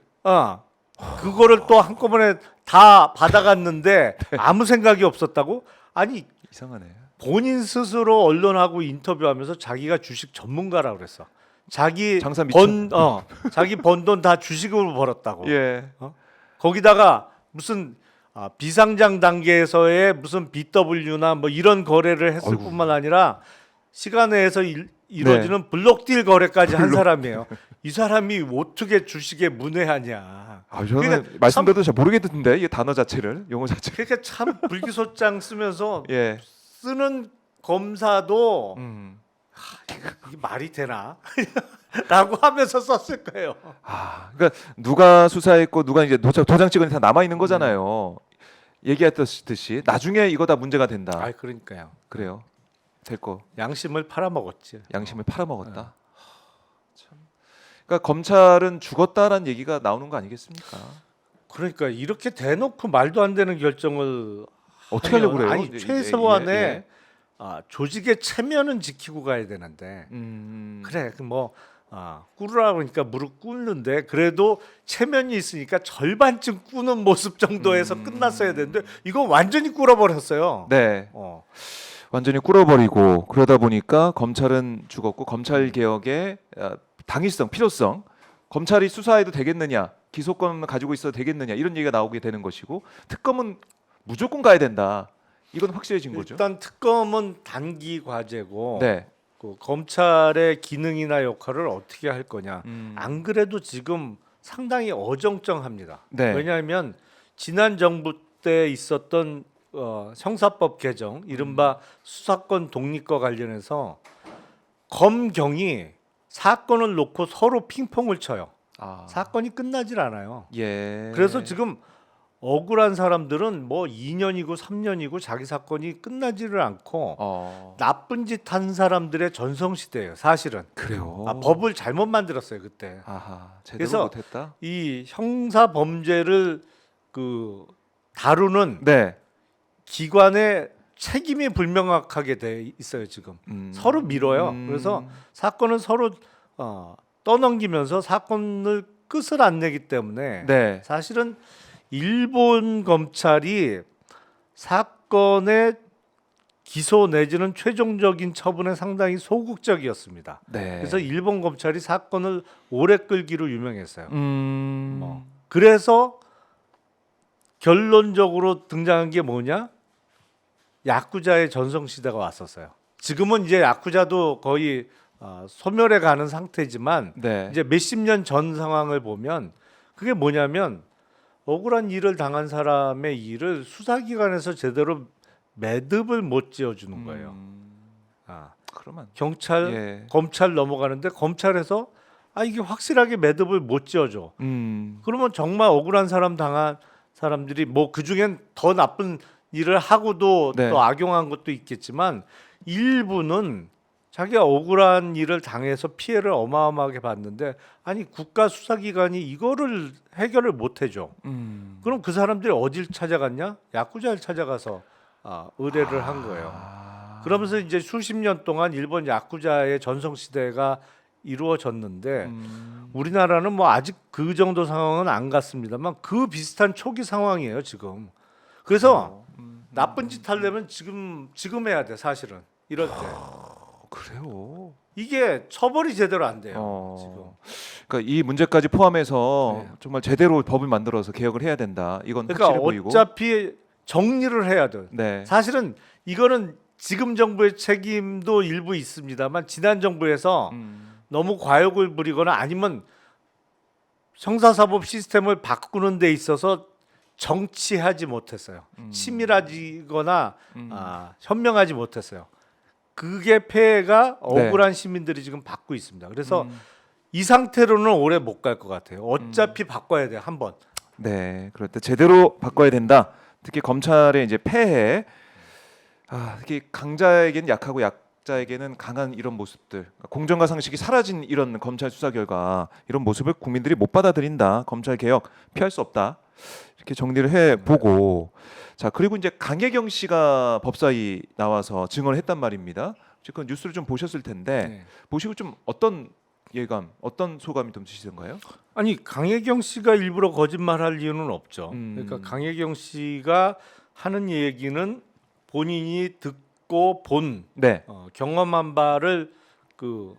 Speaker 2: 그거를 또 한꺼번에 다 받아갔는데 아무 생각이 없었다고? 아니
Speaker 1: 이상하네.
Speaker 2: 본인 스스로 언론하고 인터뷰하면서 자기가 주식 전문가라고 그랬어. 자기
Speaker 1: 장사 미쳐.
Speaker 2: 자기 번 돈 다 주식으로 벌었다고.
Speaker 1: 예.
Speaker 2: 거기다가 무슨 비상장 단계에서의 무슨 BW나 뭐 이런 거래를 했을
Speaker 1: 어이구.
Speaker 2: 뿐만 아니라 시간에서 이루어지는 블록딜 거래까지 한 사람이에요. 이 사람이 어떻게 주식에 문외하냐.
Speaker 1: 저는
Speaker 2: 그러니까
Speaker 1: 말씀드려도 잘 모르겠는데 이 단어 자체를 용어 자체를.
Speaker 2: 그러니까 참 불기소장 쓰면서
Speaker 1: 예.
Speaker 2: 쓰는 검사도 이게 말이 되나? 라고 하면서 썼을 거예요.
Speaker 1: 그러니까 누가 수사했고 누가 이제 도장 찍은 다 남아 있는 거잖아요. 얘기했듯이 나중에 이거 다 문제가 된다.
Speaker 2: 그러니까요.
Speaker 1: 그래요. 될 거.
Speaker 2: 양심을 팔아먹었지.
Speaker 1: 양심을 팔아먹었다. 참. 그러니까 검찰은 죽었다라는 얘기가 나오는 거 아니겠습니까?
Speaker 2: 그러니까 이렇게 대놓고 말도 안 되는 결정을
Speaker 1: 어떻게 하려고 그래요?
Speaker 2: 아니 최소한의 조직의 체면은 지키고 가야 되는데 그래 뭐 꿇으라 그러니까 무릎 꿇는데 그래도 체면이 있으니까 절반쯤 꾸는 모습 정도에서 끝났어야 되는데 이거 완전히 꿇어버렸어요.
Speaker 1: 네. 완전히 꿇어버리고 그러다 보니까 검찰은 죽었고 검찰 개혁의 당위성, 필요성, 검찰이 수사해도 되겠느냐, 기소권을 가지고 있어도 되겠느냐 이런 얘기가 나오게 되는 것이고 특검은 무조건 가야 된다. 이건 확실해진 거죠.
Speaker 2: 일단 특검은 단기 과제고
Speaker 1: 네.
Speaker 2: 그 검찰의 기능이나 역할을 어떻게 할 거냐. 안 그래도 지금 상당히 어정쩡합니다.
Speaker 1: 네.
Speaker 2: 왜냐하면 지난 정부 때 있었던 형사법 개정, 이른바 수사권 독립과 관련해서 검경이 사건을 놓고 서로 핑퐁을 쳐요. 사건이 끝나질 않아요.
Speaker 1: 예.
Speaker 2: 그래서 지금 억울한 사람들은 뭐 2년이고 3년이고 자기 사건이 끝나지를 않고 나쁜 짓 한 사람들의 전성시대예요. 사실은.
Speaker 1: 그래요.
Speaker 2: 법을 잘못 만들었어요 그때.
Speaker 1: 제대로
Speaker 2: 그래서
Speaker 1: 못했다.
Speaker 2: 이 형사 범죄를 다루는
Speaker 1: 네.
Speaker 2: 기관의 책임이 불명확하게 돼 있어요 지금. 서로 밀어요. 그래서 사건은 서로 떠넘기면서 사건을 끝을 안 내기 때문에
Speaker 1: 네.
Speaker 2: 사실은 일본 검찰이 사건의 기소 내지는 최종적인 처분에 상당히 소극적이었습니다.
Speaker 1: 네.
Speaker 2: 그래서 일본 검찰이 사건을 오래 끌기로 유명했어요.
Speaker 1: 음.
Speaker 2: 그래서 결론적으로 등장한 게 뭐냐? 야쿠자의 전성시대가 왔었어요. 지금은 이제 야쿠자도 거의 소멸해 가는 상태지만
Speaker 1: 네.
Speaker 2: 이제 몇십 년 전 상황을 보면 그게 뭐냐면 억울한 일을 당한 사람의 일을 수사기관에서 제대로 매듭을 못 지어주는 거예요.
Speaker 1: 그러면
Speaker 2: 경찰,
Speaker 1: 예.
Speaker 2: 검찰 넘어가는데 검찰에서 이게 확실하게 매듭을 못 지어줘. 그러면 정말 억울한 사람 당한 사람들이 뭐 그 중엔 더 나쁜 일을 하고도
Speaker 1: 네.
Speaker 2: 또 악용한 것도 있겠지만 일부는 자기가 억울한 일을 당해서 피해를 어마어마하게 받는데 아니 국가 수사기관이 이거를 해결을 못 해줘. 그럼 그 사람들이 어딜 찾아갔냐? 야쿠자를 찾아가서 의뢰를 한 거예요. 그러면서 이제 수십 년 동안 일본 야쿠자의 전성 시대가 이루어졌는데 우리나라는 뭐 아직 그 정도 상황은 안 갔습니다만 그 비슷한 초기 상황이에요 지금. 그래서 나쁜 짓 하려면 지금 해야 돼 사실은 이럴 때.
Speaker 1: 그래요.
Speaker 2: 이게 처벌이 제대로 안 돼요 지금.
Speaker 1: 그러니까 이 문제까지 포함해서
Speaker 2: 네.
Speaker 1: 정말 제대로 법을 만들어서 개혁을 해야 된다. 이건
Speaker 2: 그러니까
Speaker 1: 확실해 보이고.
Speaker 2: 어차피 정리를 해야 돼.
Speaker 1: 네.
Speaker 2: 사실은 이거는 지금 정부의 책임도 일부 있습니다만 지난 정부에서 너무 과욕을 부리거나 아니면 형사사법 시스템을 바꾸는 데 있어서 정치하지 못했어요. 치밀하거나 현명하지 못했어요. 그게 폐해가
Speaker 1: 네.
Speaker 2: 억울한 시민들이 지금 받고 있습니다. 그래서 이 상태로는 오래 못 갈 것 같아요. 어차피 바꿔야 돼요. 한번.
Speaker 1: 네. 그럴 때 제대로 바꿔야 된다. 특히 검찰의 이제 폐해. 특히 강자에게는 약하고 약자에게는 강한 이런 모습들, 공정과 상식이 사라진 이런 검찰 수사 결과, 이런 모습을 국민들이 못 받아들인다. 검찰 개혁 피할 수 없다. 이렇게 정리를 해 보고, 자 그리고 이제 강혜경 씨가 법사위 나와서 증언을 했단 말입니다. 그 뉴스를 좀 보셨을 텐데
Speaker 2: 네.
Speaker 1: 보시고 좀 어떤 예감, 어떤 소감이 좀 드시던가요?
Speaker 2: 아니 강혜경 씨가 일부러 거짓말할 이유는 없죠.
Speaker 1: 음.
Speaker 2: 그러니까 강혜경 씨가 하는 얘기는 본인이 듣고 본
Speaker 1: 네,
Speaker 2: 경험한 바를 그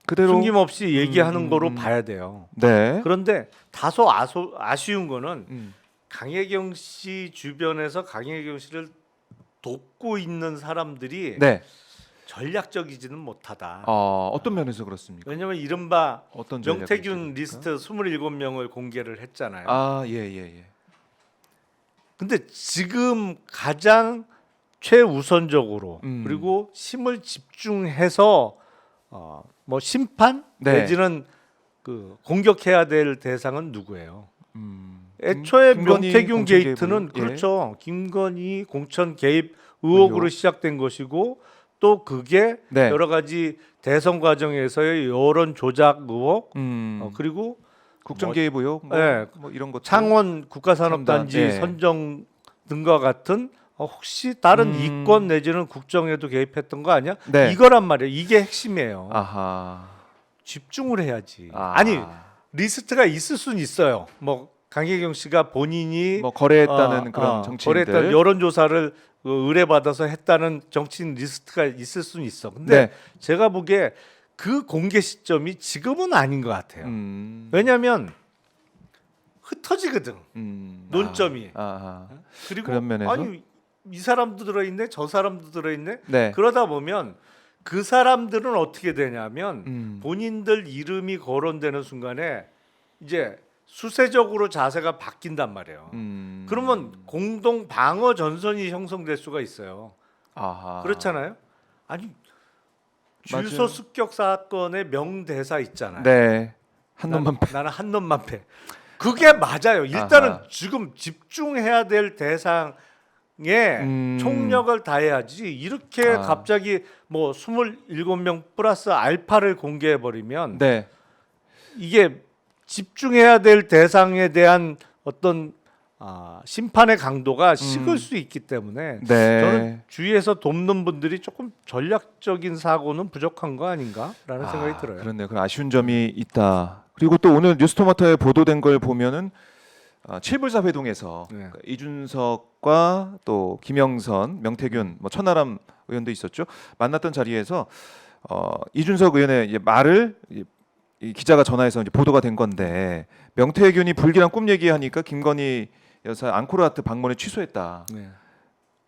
Speaker 1: 그대로.
Speaker 2: 숨김없이 얘기하는 거로 봐야 돼요.
Speaker 1: 네.
Speaker 2: 그런데 다소 아쉬운 거는
Speaker 1: 음.
Speaker 2: 강혜경 씨 주변에서 강혜경 씨를 돕고 있는 사람들이
Speaker 1: 네.
Speaker 2: 전략적이지는 못하다.
Speaker 1: 어떤 면에서 그렇습니까?
Speaker 2: 왜냐하면 이른바
Speaker 1: 어떤
Speaker 2: 명태균
Speaker 1: 전략이
Speaker 2: 리스트 27명을 공개를 했잖아요.
Speaker 1: 예.
Speaker 2: 근데 지금 가장 최우선적으로 그리고 힘을 집중해서 뭐 심판
Speaker 1: 네.
Speaker 2: 내지는 그 공격해야 될 대상은 누구예요? 애초에
Speaker 1: 김건희
Speaker 2: 명태균
Speaker 1: 공천
Speaker 2: 게이트는
Speaker 1: 개입을, 예.
Speaker 2: 그렇죠. 김건희 공천 개입 의혹으로
Speaker 1: 의혹.
Speaker 2: 시작된 것이고 또 그게
Speaker 1: 네.
Speaker 2: 여러 가지 대선 과정에서의 여론 조작 의혹 그리고
Speaker 1: 국정
Speaker 2: 뭐,
Speaker 1: 개입 의혹,
Speaker 2: 네.
Speaker 1: 뭐 이런 것.
Speaker 2: 창원 국가산업단지
Speaker 1: 첨단, 예.
Speaker 2: 선정 등과 같은 혹시 다른 이권 내지는 국정에도 개입했던 거 아니야?
Speaker 1: 네.
Speaker 2: 이거란 말이에요. 이게 핵심이에요.
Speaker 1: 아하.
Speaker 2: 집중을 해야지.
Speaker 1: 아.
Speaker 2: 아니 리스트가 있을 수는 있어요. 뭐 강혜경 씨가 본인이
Speaker 1: 뭐 거래했다는 그런 정치인들.
Speaker 2: 거래했다는 여론조사를 의뢰받아서 했다는 정치인 리스트가 있을 수는 있어. 근데
Speaker 1: 네.
Speaker 2: 제가 보기에 그 공개 시점이 지금은 아닌 것 같아요. 왜냐하면 흩어지거든. 논점이.
Speaker 1: 아하.
Speaker 2: 그리고
Speaker 1: 그런 면에서?
Speaker 2: 아니 이 사람도 들어있네, 저 사람도 들어있네.
Speaker 1: 네.
Speaker 2: 그러다 보면 그 사람들은 어떻게 되냐면 본인들 이름이 거론되는 순간에 이제 수세적으로 자세가 바뀐단 말이에요. 그러면 공동 방어 전선이 형성될 수가 있어요.
Speaker 1: 아하.
Speaker 2: 그렇잖아요. 아니
Speaker 1: 맞아요.
Speaker 2: 주유소 습격 사건의 명대사 있잖아요.
Speaker 1: 네. 한 놈만 패.
Speaker 2: 나는 한 놈만 패. 그게 맞아요. 일단은
Speaker 1: 아하.
Speaker 2: 지금 집중해야 될 대상에 총력을 다해야지. 이렇게 갑자기 뭐 27명 플러스 알파를 공개해 버리면
Speaker 1: 네.
Speaker 2: 이게 집중해야 될 대상에 대한 어떤 심판의 강도가 식을 수 있기 때문에
Speaker 1: 네.
Speaker 2: 저는 주위에서 돕는 분들이 조금 전략적인 사고는 부족한 거 아닌가라는 생각이 들어요.
Speaker 1: 그렇네요. 그런 아쉬운 점이 있다. 그리고 또 오늘 뉴스토마토에 보도된 걸 보면은 칠불사 회동에서
Speaker 2: 네.
Speaker 1: 그러니까 이준석과 또 김영선, 명태균, 뭐 천하람 의원도 있었죠. 만났던 자리에서 이준석 의원의 이제 말을 이 기자가 전화해서 이제 보도가 된 건데 명태균이 불길한 꿈 얘기하니까 김건희 여사 앙코르와트 방문을 취소했다.
Speaker 2: 네.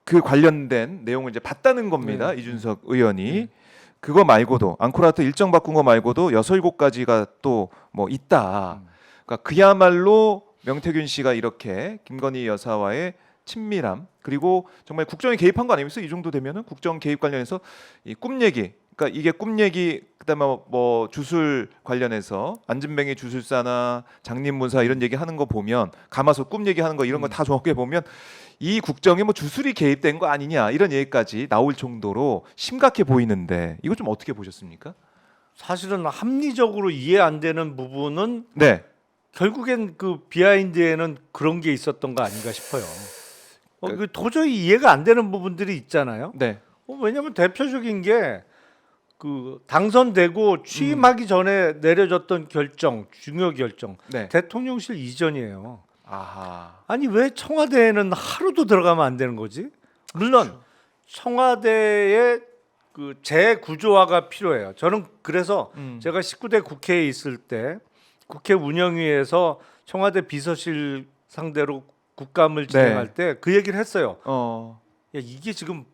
Speaker 1: 그 관련된 내용을 이제 봤다는 겁니다.
Speaker 2: 네.
Speaker 1: 이준석 의원이. 그거 말고도 앙코르와트 일정 바꾼 거 말고도 6-7가지가 또 뭐 있다. 그러니까 그야말로 명태균 씨가 이렇게 김건희 여사와의 친밀함 그리고 정말 국정에 개입한 거 아니겠어요? 이 정도 되면은 국정 개입 관련해서 이 꿈 얘기. 그러니까 이게 꿈 얘기 그다음에 뭐 주술 관련해서 안진뱅이 주술사나 장립문사 이런 얘기 하는 거 보면 가마솥 꿈 얘기 하는 거 이런 거 다 정확하게 보면 이 국정에 뭐 주술이 개입된 거 아니냐 이런 얘기까지 나올 정도로 심각해 보이는데 이거 좀 어떻게 보셨습니까?
Speaker 2: 사실은 합리적으로 이해 안 되는 부분은
Speaker 1: 네.
Speaker 2: 결국엔 그 비하인드에는 그런 게 있었던 거 아닌가 싶어요. 그 도저히 이해가 안 되는 부분들이 있잖아요.
Speaker 1: 네.
Speaker 2: 왜냐하면 대표적인 게 그 당선되고 취임하기 전에 내려졌던 결정, 중요 결정,
Speaker 1: 네.
Speaker 2: 대통령실 이전이에요.
Speaker 1: 아하.
Speaker 2: 아니 왜 청와대에는 하루도 들어가면 안 되는 거지? 물론 청와대의 그 재구조화가 필요해요. 저는 그래서 제가 19대 국회에 있을 때 국회 운영위에서 청와대 비서실 상대로 국감을 진행할 때 그 얘기를 했어요. 야, 이게 지금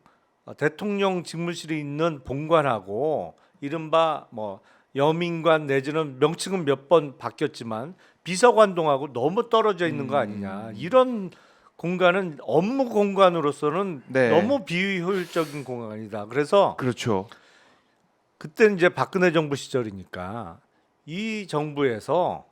Speaker 2: 대통령 직무실에 있는 본관하고 이른바 뭐 여민관 내지는 명칭은 몇 번 바뀌었지만 비서관동하고 너무 떨어져 있는 거 아니냐. 이런 공간은 업무 공간으로서는
Speaker 1: 네.
Speaker 2: 너무 비효율적인 공간이다. 그래서
Speaker 1: 그렇죠.
Speaker 2: 그때는 이제 박근혜 정부 시절이니까 이 정부에서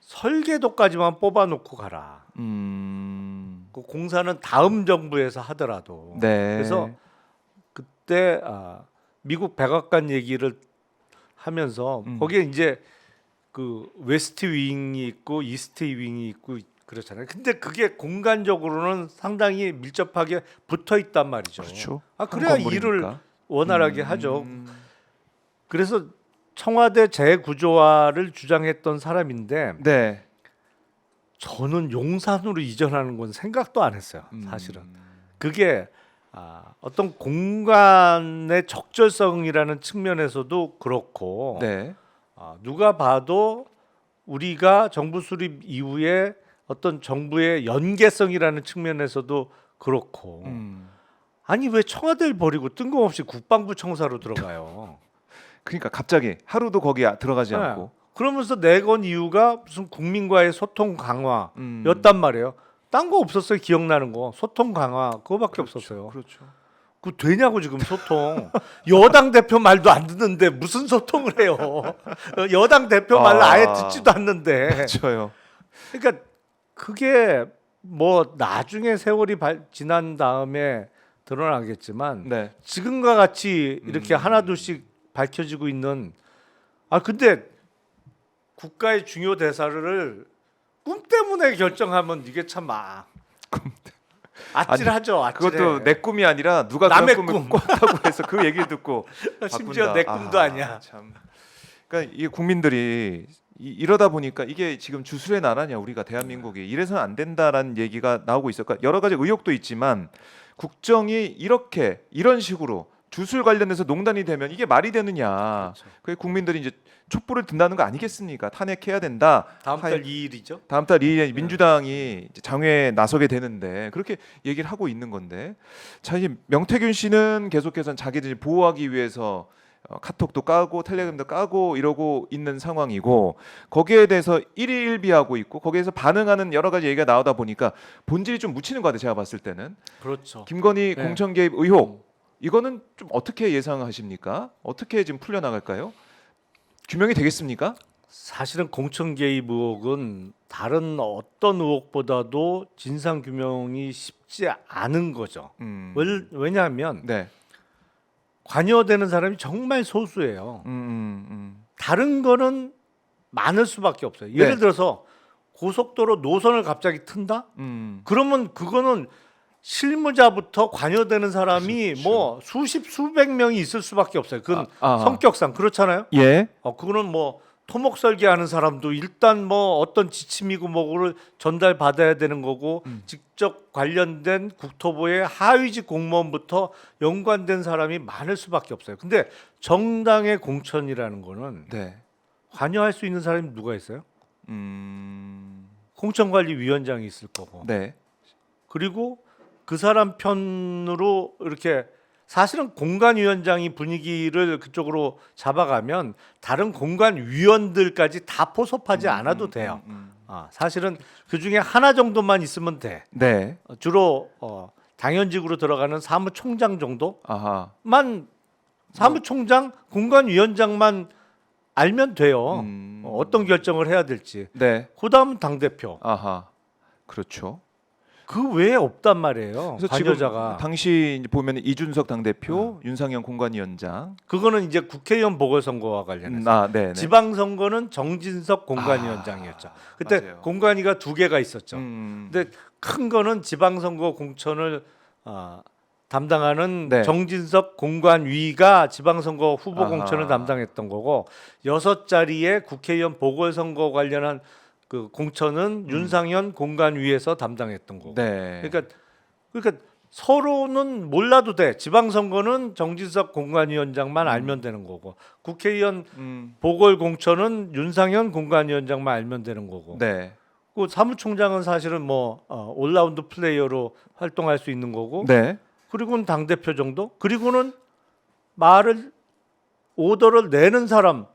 Speaker 2: 설계도까지만 뽑아놓고 가라. 그 공사는 다음 정부에서 하더라도.
Speaker 1: 네.
Speaker 2: 그래서 그때 미국 백악관 얘기를 하면서 거기에 이제 그 웨스트 윙이 있고 이스트 윙이 있고 그렇잖아요. 근데 그게 공간적으로는 상당히 밀접하게 붙어 있단 말이죠.
Speaker 1: 그렇죠.
Speaker 2: 그래야 일을 원활하게 하죠. 그래서 청와대 재구조화를 주장했던 사람인데
Speaker 1: 네.
Speaker 2: 저는 용산으로 이전하는 건 생각도 안 했어요. 사실은 그게 어떤 공간의 적절성이라는 측면에서도 그렇고
Speaker 1: 네.
Speaker 2: 누가 봐도 우리가 정부 수립 이후에 어떤 정부의 연계성이라는 측면에서도 그렇고 아니 왜 청와대를 버리고 뜬금없이 국방부 청사로 들어가요?
Speaker 1: 그러니까 갑자기 하루도 거기 들어가지
Speaker 2: 네.
Speaker 1: 않고
Speaker 2: 그러면서 내건 이유가 무슨 국민과의 소통 강화였단 말이에요. 딴 거 없었어요. 기억나는 거 소통 강화 그거밖에 없었어요.
Speaker 1: 그렇죠.
Speaker 2: 그 되냐고 지금 소통. 여당 대표 말도 안 듣는데 무슨 소통을 해요? 여당 대표 말을 아예 듣지도 않는데.
Speaker 1: 맞아요.
Speaker 2: 그러니까 그게 뭐 나중에 세월이 지난 다음에 드러나겠지만
Speaker 1: 네.
Speaker 2: 지금과 같이 이렇게 하나둘씩 밝혀지고 있는 근데 국가의 중요 대사를 꿈 때문에 결정하면 이게 참 아찔하죠. 아찔해.
Speaker 1: 그것도 내 꿈이 아니라 누가
Speaker 2: 남의
Speaker 1: 그런 꿈을
Speaker 2: 꿈.
Speaker 1: 꿨다고 해서 그 얘기를 듣고
Speaker 2: 심지어
Speaker 1: 바꾼다.
Speaker 2: 내 꿈도 아니야.
Speaker 1: 참. 그러니까 이게 국민들이 이러다 보니까 이게 지금 주술의 나라냐 우리가 대한민국이 이래서는 안 된다라는 얘기가 나오고 있어. 그러니까 여러 가지 의혹도 있지만 국정이 이렇게 이런 식으로 주술 관련해서 농단이 되면 이게 말이 되느냐.
Speaker 2: 그렇죠.
Speaker 1: 그게 국민들이 이제 촛불을 든다는 거 아니겠습니까? 탄핵해야 된다.
Speaker 2: 다음 달 2일이죠.
Speaker 1: 다음 달 2일에 민주당이 이제 장외에 나서게 되는데 그렇게 얘기를 하고 있는 건데 자 이제 명태균 씨는 계속해서 자기들이 보호하기 위해서 카톡도 까고 텔레그램도 까고 이러고 있는 상황이고 거기에 대해서 일희일비하고 있고 거기에서 반응하는 여러 가지 얘기가 나오다 보니까 본질이 좀 묻히는 것 같아요. 제가 봤을 때는
Speaker 2: 그렇죠.
Speaker 1: 김건희
Speaker 2: 네.
Speaker 1: 공천 개입 의혹 이거는 좀 어떻게 예상하십니까? 어떻게 지금 풀려나갈까요? 규명이 되겠습니까?
Speaker 2: 사실은 공천 개입 의혹은 다른 어떤 의혹보다도 진상 규명이 쉽지 않은 거죠. 왜냐하면
Speaker 1: 네.
Speaker 2: 관여되는 사람이 정말 소수예요. 다른 거는 많을 수밖에 없어요. 예를
Speaker 1: 네.
Speaker 2: 들어서 고속도로 노선을 갑자기 튼다? 그러면 그거는 실무자부터 관여되는 사람이
Speaker 1: 그렇죠.
Speaker 2: 뭐 수백 명이 있을 수밖에 없어요. 그건
Speaker 1: 아.
Speaker 2: 성격상 그렇잖아요.
Speaker 1: 예.
Speaker 2: 그거는 뭐 토목 설계하는 사람도 일단 뭐 어떤 지침이고 뭐를 전달 받아야 되는 거고 직접 관련된 국토부의 하위직 공무원부터 연관된 사람이 많을 수밖에 없어요. 근데 정당의 공천이라는 거는
Speaker 1: 네.
Speaker 2: 관여할 수 있는 사람이 누가 있어요? 공천관리위원장이 있을 거고
Speaker 1: 네.
Speaker 2: 그리고 그 사람 편으로 이렇게 사실은 공관위원장이 분위기를 그쪽으로 잡아가면 다른 공관위원들까지 다 포섭하지 않아도 돼요. 사실은 그 중에 하나 정도만 있으면 돼.
Speaker 1: 네.
Speaker 2: 주로 당연직으로 들어가는 사무총장 정도만
Speaker 1: 아하.
Speaker 2: 사무총장, 공관위원장만 알면 돼요.
Speaker 1: 음.
Speaker 2: 어떤 결정을 해야 될지.
Speaker 1: 네.
Speaker 2: 그다음 당 대표.
Speaker 1: 아하. 그렇죠.
Speaker 2: 그 외에 없단 말이에요.
Speaker 1: 그래서 지금
Speaker 2: 관여자가.
Speaker 1: 당시 이제 보면 이준석 당대표, 윤상현 공관위원장.
Speaker 2: 그거는 이제 국회의원 보궐선거와 관련해서.
Speaker 1: 아, 네.
Speaker 2: 지방선거는 정진석 공관위원장이었죠. 그때
Speaker 1: 맞아요.
Speaker 2: 공관위가 2개가 있었죠.
Speaker 1: 음.
Speaker 2: 근데 큰 거는 지방선거 공천을 담당하는
Speaker 1: 네.
Speaker 2: 정진석 공관위가 지방선거 후보
Speaker 1: 아하.
Speaker 2: 공천을 담당했던 거고 6자리의 국회의원 보궐선거 관련한 그 공천은 윤상현 공관위에서 담당했던 거고.
Speaker 1: 네.
Speaker 2: 그러니까 서로는 몰라도 돼. 지방선거는 정진석 공관위원장만 알면 되는 거고 국회의원 보궐 공천은 윤상현 공관위원장만 알면 되는 거고.
Speaker 1: 네.
Speaker 2: 그 사무총장은 사실은 뭐 올라운드 플레이어로 활동할 수 있는 거고.
Speaker 1: 네.
Speaker 2: 그리고는 당 대표 정도. 그리고는 오더를 내는 사람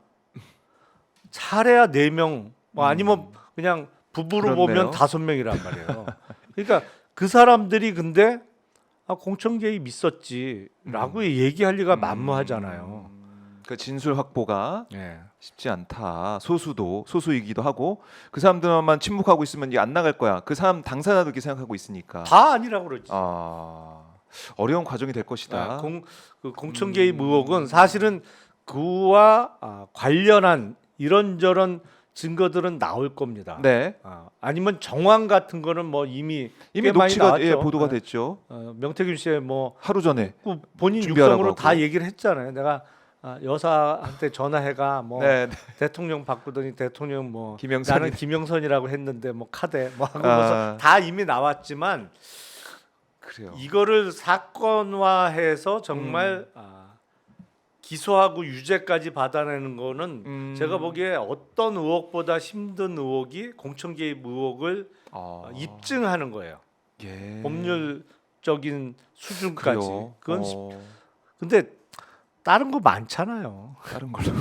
Speaker 2: 잘해야 4명. 뭐 아니면 그냥 부부로
Speaker 1: 그렇네요.
Speaker 2: 보면 5명이란 말이에요. 그러니까 그 사람들이 근데 공천 개입 있었지라고 얘기할 리가 만무하잖아요.
Speaker 1: 그 진술 확보가
Speaker 2: 예.
Speaker 1: 쉽지 않다. 소수이기도 하고 그 사람들만 침묵하고 있으면 이게 안 나갈 거야. 그 사람 당사자도 그렇게 생각하고 있으니까.
Speaker 2: 다 아니라고 그러지.
Speaker 1: 어려운 과정이 될 것이다.
Speaker 2: 그 공천 개입 의혹은 사실은 그와 관련한 이런저런 증거들은 나올 겁니다.
Speaker 1: 네.
Speaker 2: 아니면 정황 같은 거는 뭐 이미
Speaker 1: 이미
Speaker 2: 꽤 많이
Speaker 1: 녹취가
Speaker 2: 나왔죠.
Speaker 1: 보도가 됐죠.
Speaker 2: 명태균 씨의 뭐
Speaker 1: 하루 전에.
Speaker 2: 그 본인
Speaker 1: 준비하라고
Speaker 2: 육성으로
Speaker 1: 하고.
Speaker 2: 다 얘기를 했잖아요. 내가 여사한테 전화해가 뭐
Speaker 1: 네.
Speaker 2: 대통령 바꾸더니 대통령 뭐
Speaker 1: 김영선이-
Speaker 2: 나는 김영선이라고 했는데 뭐 카대 뭐 하고
Speaker 1: 아.
Speaker 2: 다 이미 나왔지만
Speaker 1: 그래요.
Speaker 2: 이거를 사건화해서 정말 기소하고 유죄까지 받아내는 거는 제가 보기에 어떤 의혹보다 힘든 의혹이 공천 개입 의혹을 입증하는 거예요.
Speaker 1: 예.
Speaker 2: 법률적인 수준까지.
Speaker 1: 그래요.
Speaker 2: 그건 근데 다른 거 많잖아요.
Speaker 1: 다른 걸로.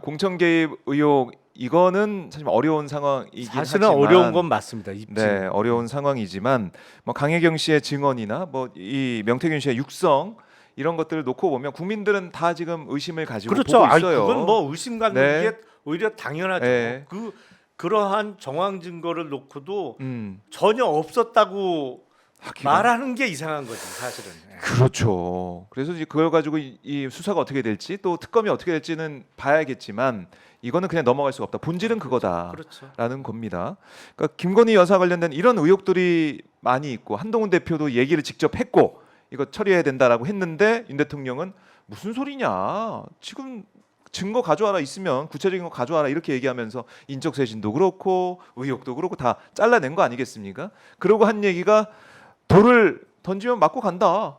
Speaker 1: 공천 개입 의혹 이거는 사실 어려운 상황이긴
Speaker 2: 사실은
Speaker 1: 하지만
Speaker 2: 어려운 건 맞습니다. 입증.
Speaker 1: 네, 어려운 상황이지만 뭐 강혜경 씨의 증언이나 뭐 이 명태균 씨의 육성 이런 것들을 놓고 보면 국민들은 다 지금 의심을 가지고
Speaker 2: 그렇죠.
Speaker 1: 보고 있어요.
Speaker 2: 그건 뭐 의심 갖는
Speaker 1: 네.
Speaker 2: 게 오히려 당연하죠.
Speaker 1: 네.
Speaker 2: 그러한 정황 증거를 놓고도
Speaker 1: 음,
Speaker 2: 전혀 없었다고
Speaker 1: 하기가-
Speaker 2: 말하는 게 이상한 거지 사실은. 예.
Speaker 1: 그렇죠. 그래서 이제 그걸 가지고 이 수사가 어떻게 될지 또 특검이 어떻게 될지는 봐야겠지만 이거는 그냥 넘어갈 수가 없다. 본질은 그거다라는
Speaker 2: 그렇죠.
Speaker 1: 겁니다. 그러니까 김건희 여사 관련된 이런 의혹들이 많이 있고 한동훈 대표도 얘기를 직접 했고 이거 처리해야 된다라고 했는데 윤 대통령은 무슨 소리냐? 지금 증거 가져와라 있으면 구체적인 거 가져와라 이렇게 얘기하면서 인적 쇄신도 그렇고 의혹도 그렇고 다 잘라낸 거 아니겠습니까? 그러고 한 얘기가 돌을 던지면 맞고 간다.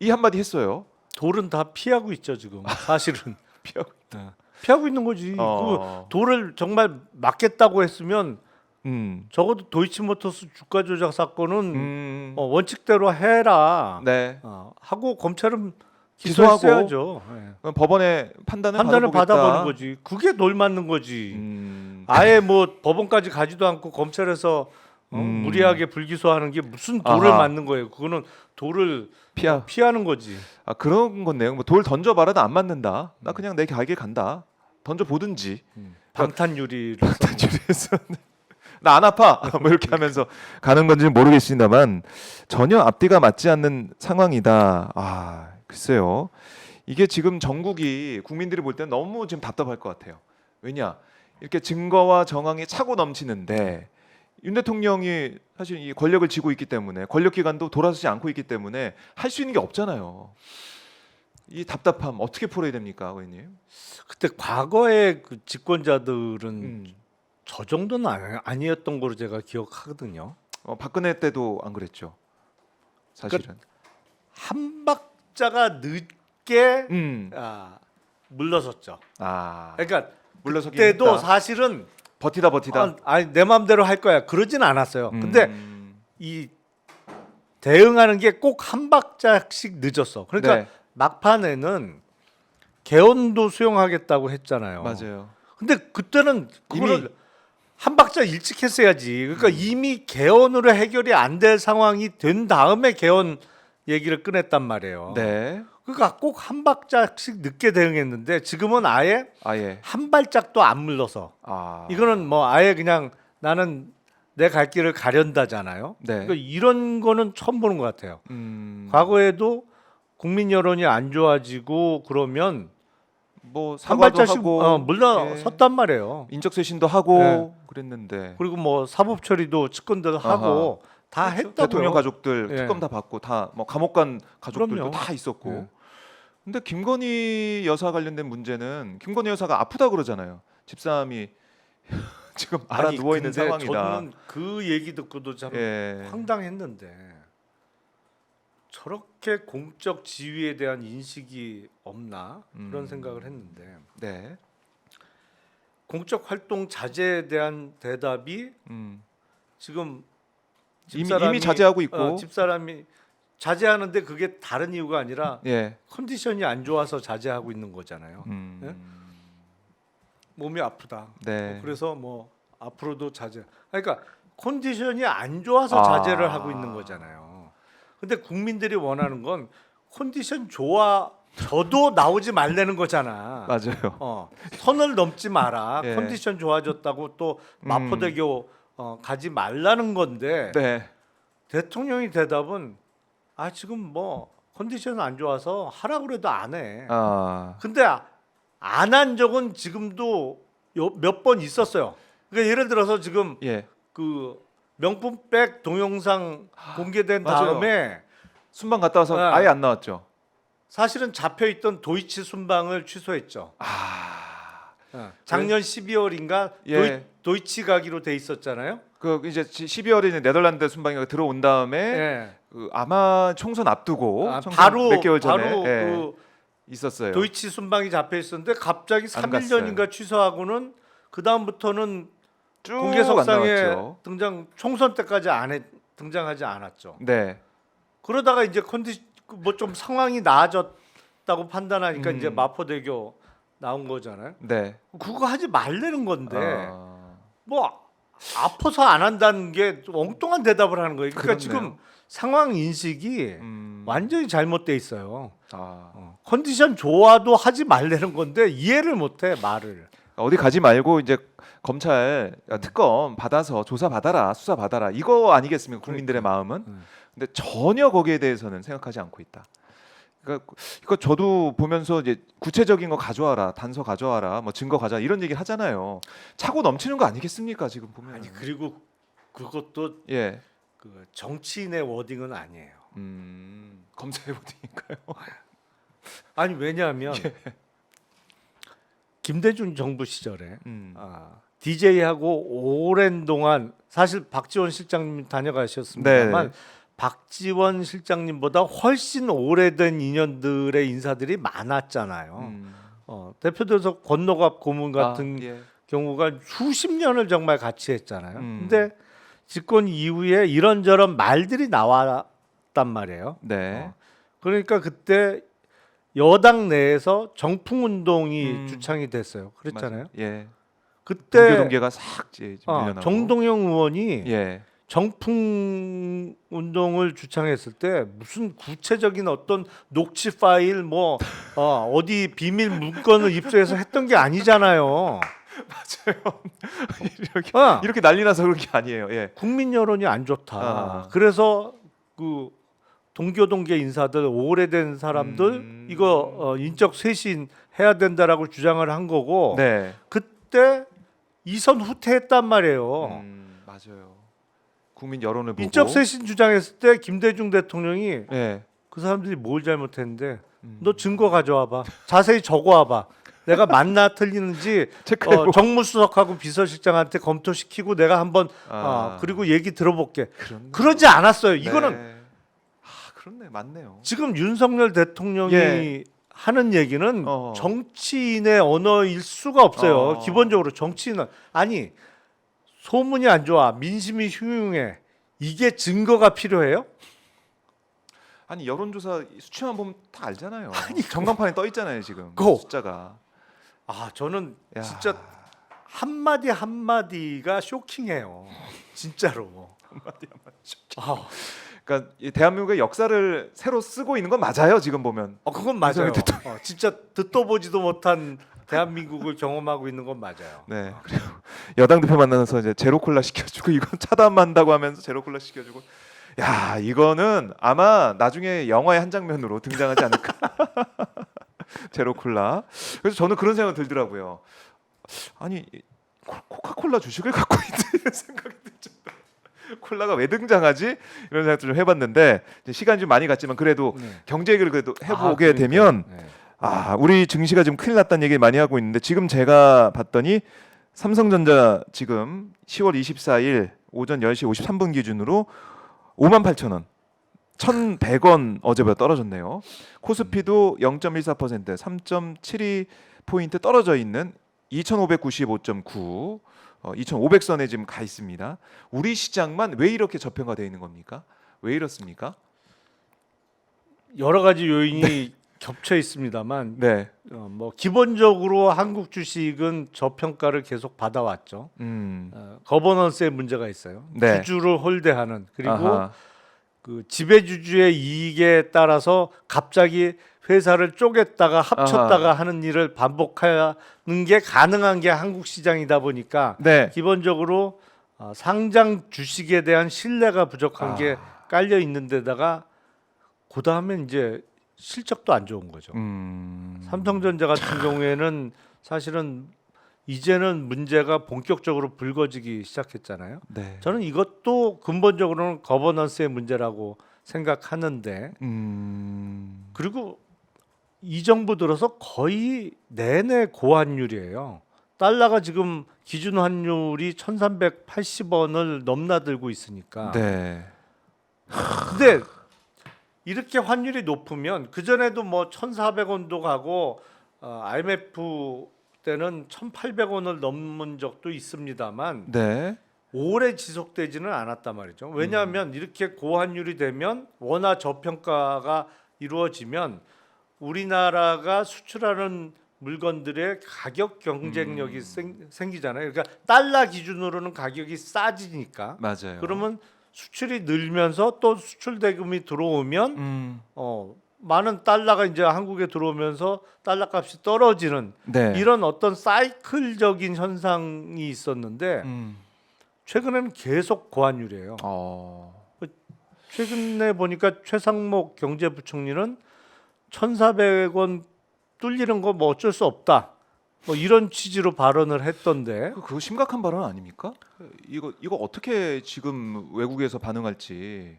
Speaker 1: 이 한마디 했어요.
Speaker 2: 돌은 다 피하고 있죠 지금 사실은.
Speaker 1: 피하고
Speaker 2: 피하고 있는 거지. 그 돌을 정말 맞겠다고 했으면 적어도 도이치모터스 주가 조작 사건은 원칙대로 해라.
Speaker 1: 네.
Speaker 2: 하고 검찰은
Speaker 1: 기소하고
Speaker 2: 기소했어야죠. 예.
Speaker 1: 그럼 법원의 판단을
Speaker 2: 판단을
Speaker 1: 받아보겠다.
Speaker 2: 받아보는 거지. 그게 돌 맞는 거지.
Speaker 1: 음,
Speaker 2: 아예 뭐 법원까지 가지도 않고 검찰에서 무리하게 불기소하는 게 무슨 돌을
Speaker 1: 아하.
Speaker 2: 맞는 거예요. 그거는 돌을 피하는 거지.
Speaker 1: 그런 건데요. 뭐돌 던져봐라도 안 맞는다. 나 그냥 내 가게 간다. 던져 보든지.
Speaker 2: 방탄유리를
Speaker 1: 그래서 나 안 아파. 뭐 이렇게 하면서 가는 건지는 모르겠습니다만 전혀 앞뒤가 맞지 않는 상황이다. 글쎄요. 이게 지금 전국이 국민들이 볼 때는 너무 지금 답답할 것 같아요. 왜냐? 이렇게 증거와 정황이 차고 넘치는데 윤 대통령이 사실 이 권력을 쥐고 있기 때문에 권력 기관도 돌아서지 않고 있기 때문에 할 수 있는 게 없잖아요. 이 답답함 어떻게 풀어야 됩니까, 의원님?
Speaker 2: 그때 과거의 그 집권자들은 저 정도는 아니었던 거로 제가 기억하거든요.
Speaker 1: 박근혜 때도 안 그랬죠. 사실은.
Speaker 2: 한 박자가 늦게 물러섰죠.
Speaker 1: 아,
Speaker 2: 그러니까
Speaker 1: 물러서긴
Speaker 2: 그때도
Speaker 1: 했다.
Speaker 2: 사실은
Speaker 1: 버티다.
Speaker 2: 아니 내 마음대로 할 거야. 그러진 않았어요. 근데
Speaker 1: 음.
Speaker 2: 이 대응하는 게 꼭 한 박자씩 늦었어. 그러니까
Speaker 1: 네.
Speaker 2: 막판에는 개헌도 수용하겠다고 했잖아요.
Speaker 1: 맞아요.
Speaker 2: 근데 그때는 그거를
Speaker 1: 이미-
Speaker 2: 한 박자 일찍 했어야지. 그러니까 이미 개헌으로 해결이 안 될 상황이 된 다음에 개헌 얘기를 꺼냈단 말이에요.
Speaker 1: 네.
Speaker 2: 그러니까 꼭 한 박자씩 늦게 대응했는데 지금은 아예
Speaker 1: 아예.
Speaker 2: 한 발짝도 안 물러서
Speaker 1: 아.
Speaker 2: 이거는 뭐 아예 그냥 나는 내 갈 길을 가련다잖아요.
Speaker 1: 네.
Speaker 2: 그러니까 이런 거는 처음 보는 것 같아요. 과거에도 국민 여론이 안 좋아지고 그러면
Speaker 1: 뭐
Speaker 2: 한
Speaker 1: 사과도
Speaker 2: 발짝씩
Speaker 1: 하고
Speaker 2: 물러섰단 말이에요.
Speaker 1: 인적 쇄신도 하고
Speaker 2: 네.
Speaker 1: 그랬는데
Speaker 2: 그리고 뭐 사법 처리도 측근들 하고 다
Speaker 1: 그렇죠.
Speaker 2: 했다고요.
Speaker 1: 대통령 가족들
Speaker 2: 예.
Speaker 1: 특검 다 받고 다 뭐 감옥 간 가족들도
Speaker 2: 그럼요.
Speaker 1: 다 있었고.
Speaker 2: 예.
Speaker 1: 근데 김건희 여사 관련된 문제는 김건희 여사가 아프다 그러잖아요. 집사람이 지금 알아
Speaker 2: 아니,
Speaker 1: 누워 있는
Speaker 2: 근데
Speaker 1: 상황이다.
Speaker 2: 저는 그 얘기 듣고도 참
Speaker 1: 예.
Speaker 2: 황당했는데 저렇게 공적 지위에 대한 인식이 없나 그런 생각을 했는데
Speaker 1: 네.
Speaker 2: 공적 활동 자제에 대한 대답이 지금
Speaker 1: 이미 자제하고 있고.
Speaker 2: 집사람이 자제하는데 그게 다른 이유가 아니라
Speaker 1: 예.
Speaker 2: 컨디션이 안 좋아서 자제하고 있는 거잖아요.
Speaker 1: 음.
Speaker 2: 예? 몸이 아프다.
Speaker 1: 네.
Speaker 2: 그래서 뭐 앞으로도 자제. 그러니까 컨디션이 안 좋아서
Speaker 1: 아.
Speaker 2: 자제를 하고 있는 거잖아요. 근데 국민들이 원하는 건 컨디션 좋아져도 나오지 말라는 거잖아.
Speaker 1: 맞아요.
Speaker 2: 선을 넘지 마라.
Speaker 1: 예.
Speaker 2: 컨디션 좋아졌다고 또 마포대교 가지 말라는 건데
Speaker 1: 네.
Speaker 2: 대통령이 대답은 지금 뭐 컨디션 안 좋아서 하라고 그래도 안 해.
Speaker 1: 아.
Speaker 2: 근데 안 한 적은 지금도 몇 번 있었어요. 그러니까 예를 들어서 지금
Speaker 1: 예.
Speaker 2: 그 명품백 동영상 공개된
Speaker 1: 맞아요.
Speaker 2: 다음에
Speaker 1: 순방 갔다 와서
Speaker 2: 네.
Speaker 1: 아예 안 나왔죠.
Speaker 2: 사실은 잡혀 있던 도이치 순방을 취소했죠. 작년 12월인가
Speaker 1: 예.
Speaker 2: 도이치 가기로 돼 있었잖아요.
Speaker 1: 그 이제 12월에 네덜란드 순방이 들어온 다음에
Speaker 2: 예.
Speaker 1: 그 아마 총선 앞두고 총선
Speaker 2: 바로
Speaker 1: 몇 개월 전에
Speaker 2: 바로
Speaker 1: 예,
Speaker 2: 그
Speaker 1: 있었어요.
Speaker 2: 도이치 순방이 잡혀 있었는데 갑자기
Speaker 1: 안
Speaker 2: 3일 전인가 취소하고는 그 다음부터는
Speaker 1: 쭉
Speaker 2: 공개석상에
Speaker 1: 안 나왔죠.
Speaker 2: 총선 때까지 등장하지 않았죠.
Speaker 1: 네.
Speaker 2: 그러다가 이제 뭐 좀 상황이 나아졌다고 판단하니까 이제 마포대교 나온 거잖아요.
Speaker 1: 네.
Speaker 2: 그거 하지 말라는 건데
Speaker 1: 아,
Speaker 2: 뭐 아파서 안 한다는 게 엉뚱한 대답을 하는 거예요. 그러니까
Speaker 1: 그렇네요.
Speaker 2: 지금 상황 인식이 완전히 잘못돼 있어요. 컨디션 좋아도 하지 말라는 건데 이해를 못해 말을.
Speaker 1: 어디 가지 말고 이제 검찰 특검 받아서 조사 받아라, 수사 받아라 이거 아니겠습니까? 국민들의 마음은. 근데 전혀 거기에 대해서는 생각하지 않고 있다. 그러니까 이거 저도 보면서 이제 구체적인 거 가져와라, 단서 가져와라, 뭐 증거 가져와 이런 얘기를 하잖아요. 차고 넘치는 거 아니겠습니까? 지금 보면.
Speaker 2: 아니 그리고 그것도
Speaker 1: 예.
Speaker 2: 그 정치인의 워딩은 아니에요.
Speaker 1: 검찰의 보니까요.
Speaker 2: 아니 왜냐하면 김대중 정부 시절에 DJ하고 오랜 동안 사실 박지원 실장님 다녀가셨습니다만
Speaker 1: 네.
Speaker 2: 박지원 실장님보다 훨씬 오래된 인연들의 인사들이 많았잖아요. 대표돼서 권노갑 고문 같은
Speaker 1: 예.
Speaker 2: 경우가 수십 년을 정말 같이 했잖아요.
Speaker 1: 음.
Speaker 2: 근데 집권 이후에 이런저런 말들이 나왔단 말이에요.
Speaker 1: 네.
Speaker 2: 그러니까 그때 여당 내에서 정풍 운동이 주창이 됐어요. 그랬잖아요.
Speaker 1: 맞아요. 예.
Speaker 2: 그때
Speaker 1: 동계가 싹 이제 밀려나고.
Speaker 2: 정동영 의원이
Speaker 1: 예.
Speaker 2: 정풍 운동을 주창했을 때 무슨 구체적인 어떤 녹취 파일 뭐 어디 비밀 문건을 입수해서 했던 게 아니잖아요.
Speaker 1: 맞아요. 이렇게,
Speaker 2: 어.
Speaker 1: 이렇게 난리 나서 그런 게 아니에요. 예.
Speaker 2: 국민 여론이 안 좋다. 그래서 그 동교동계 인사들 오래된 사람들 이거 인적 쇄신 해야 된다라고 주장을 한 거고
Speaker 1: 네.
Speaker 2: 그때 이선 후퇴했단 말이에요.
Speaker 1: 맞아요. 국민 여론을 보고
Speaker 2: 인적 쇄신 주장했을 때 김대중 대통령이
Speaker 1: 예.
Speaker 2: 그 사람들이 뭘 잘못했는데 너 증거 가져와봐. 자세히 적어와봐. 내가 맞나 틀리는지
Speaker 1: 체크해보고.
Speaker 2: 정무수석하고 비서실장한테 검토시키고 내가 한번 그리고 얘기 들어볼게. 그러지 않았어요. 이거는
Speaker 1: 네. 그렇네. 맞네요.
Speaker 2: 지금 윤석열 대통령이
Speaker 1: 예.
Speaker 2: 하는 얘기는
Speaker 1: 어.
Speaker 2: 정치인의 언어일 수가 없어요.
Speaker 1: 어.
Speaker 2: 기본적으로 정치인은 아니 소문이 안 좋아, 민심이 흉흉해. 이게 증거가 필요해요?
Speaker 1: 아니 여론조사 수치만 보면 다 알잖아요. 전광판에 떠 있잖아요 지금
Speaker 2: 그거.
Speaker 1: 숫자가.
Speaker 2: 아 저는
Speaker 1: 야.
Speaker 2: 진짜 한마디 한마디가 쇼킹해요. 진짜로.
Speaker 1: 한마디 한마디.
Speaker 2: 아,
Speaker 1: 그러니까 이 대한민국의 역사를 새로 쓰고 있는 건 맞아요 지금 보면.
Speaker 2: 그건 맞아요.
Speaker 1: 이상하게
Speaker 2: 진짜 듣도 보지도 못한 대한민국을 경험하고 있는 건 맞아요.
Speaker 1: 네. 그리고 여당 대표 만나서 이제 제로 콜라 시켜주고 이건 차단한다고 하면서 제로 콜라 시켜주고. 야 이거는 아마 나중에 영화의 한 장면으로 등장하지 않을까. 제로 콜라. 그래서 저는 그런 생각이 들더라고요. 아니 코카콜라 주식을 갖고 있는 이런 생각이 들죠. 콜라가 왜 등장하지? 이런 생각도 좀 해봤는데 이제 시간이 좀 많이 갔지만 그래도
Speaker 2: 네.
Speaker 1: 경제 얘기를 그래도 해보게
Speaker 2: 그러니까요.
Speaker 1: 되면
Speaker 2: 네.
Speaker 1: 우리 증시가 지금 큰일 났다는 얘기 많이 하고 있는데 지금 제가 봤더니 삼성전자 지금 10월 24일 오전 10시 53분 기준으로 58,000원 1,100원 어제보다 떨어졌네요. 코스피도 0.14% 3.72 포인트 떨어져 있는 2,595.9 2,500선에 지금 가 있습니다. 우리 시장만 왜 이렇게 저평가되어 있는 겁니까? 왜 이렇습니까?
Speaker 2: 여러 가지 요인이 겹쳐 있습니다만
Speaker 1: 네.
Speaker 2: 뭐 기본적으로 한국 주식은 저평가를 계속 받아왔죠. 거버넌스에 문제가 있어요.
Speaker 1: 네.
Speaker 2: 주주를 홀대하는 그리고
Speaker 1: 아하.
Speaker 2: 그 지배주주의 이익에 따라서 갑자기 회사를 쪼갰다가 합쳤다가 하는 일을 반복하는 게 가능한 게 한국 시장이다 보니까
Speaker 1: 네.
Speaker 2: 기본적으로 상장 주식에 대한 신뢰가 부족한 게 깔려 있는 데다가 그 다음에 이제 실적도 안 좋은 거죠. 삼성전자 같은 경우에는 사실은 이제는 문제가 본격적으로 불거지기 시작했잖아요.
Speaker 1: 네.
Speaker 2: 저는 이것도 근본적으로는 거버넌스의 문제라고 생각하는데 그리고 이 정부 들어서 거의 내내 고환율이에요. 달러가 지금 기준 환율이 1,380원을 넘나들고 있으니까.
Speaker 1: 네.
Speaker 2: 근데 이렇게 환율이 높으면 그 전에도 뭐 1,400원도 가고 IMF 때는 1,800원을 넘은 적도 있습니다만
Speaker 1: 네.
Speaker 2: 오래 지속되지는 않았단 말이죠. 왜냐하면 이렇게 고환율이 되면 원화 저평가가 이루어지면 우리나라가 수출하는 물건들의 가격 경쟁력이 생기잖아요. 그러니까 달러 기준으로는 가격이 싸지니까.
Speaker 1: 맞아요.
Speaker 2: 그러면 수출이 늘면서 또 수출 대금이 들어오면 많은 달러가 이제 한국에 들어오면서 달러 값이 떨어지는
Speaker 1: 네.
Speaker 2: 이런 어떤 사이클적인 현상이 있었는데 최근에는 계속 고환율이에요. 최근에 보니까 최상목 경제부총리는 1,400원 뚫리는 거 뭐 어쩔 수 없다. 뭐 이런 취지로 발언을 했던데.
Speaker 1: 그거 심각한 발언 아닙니까? 이거 어떻게 지금 외국에서 반응할지.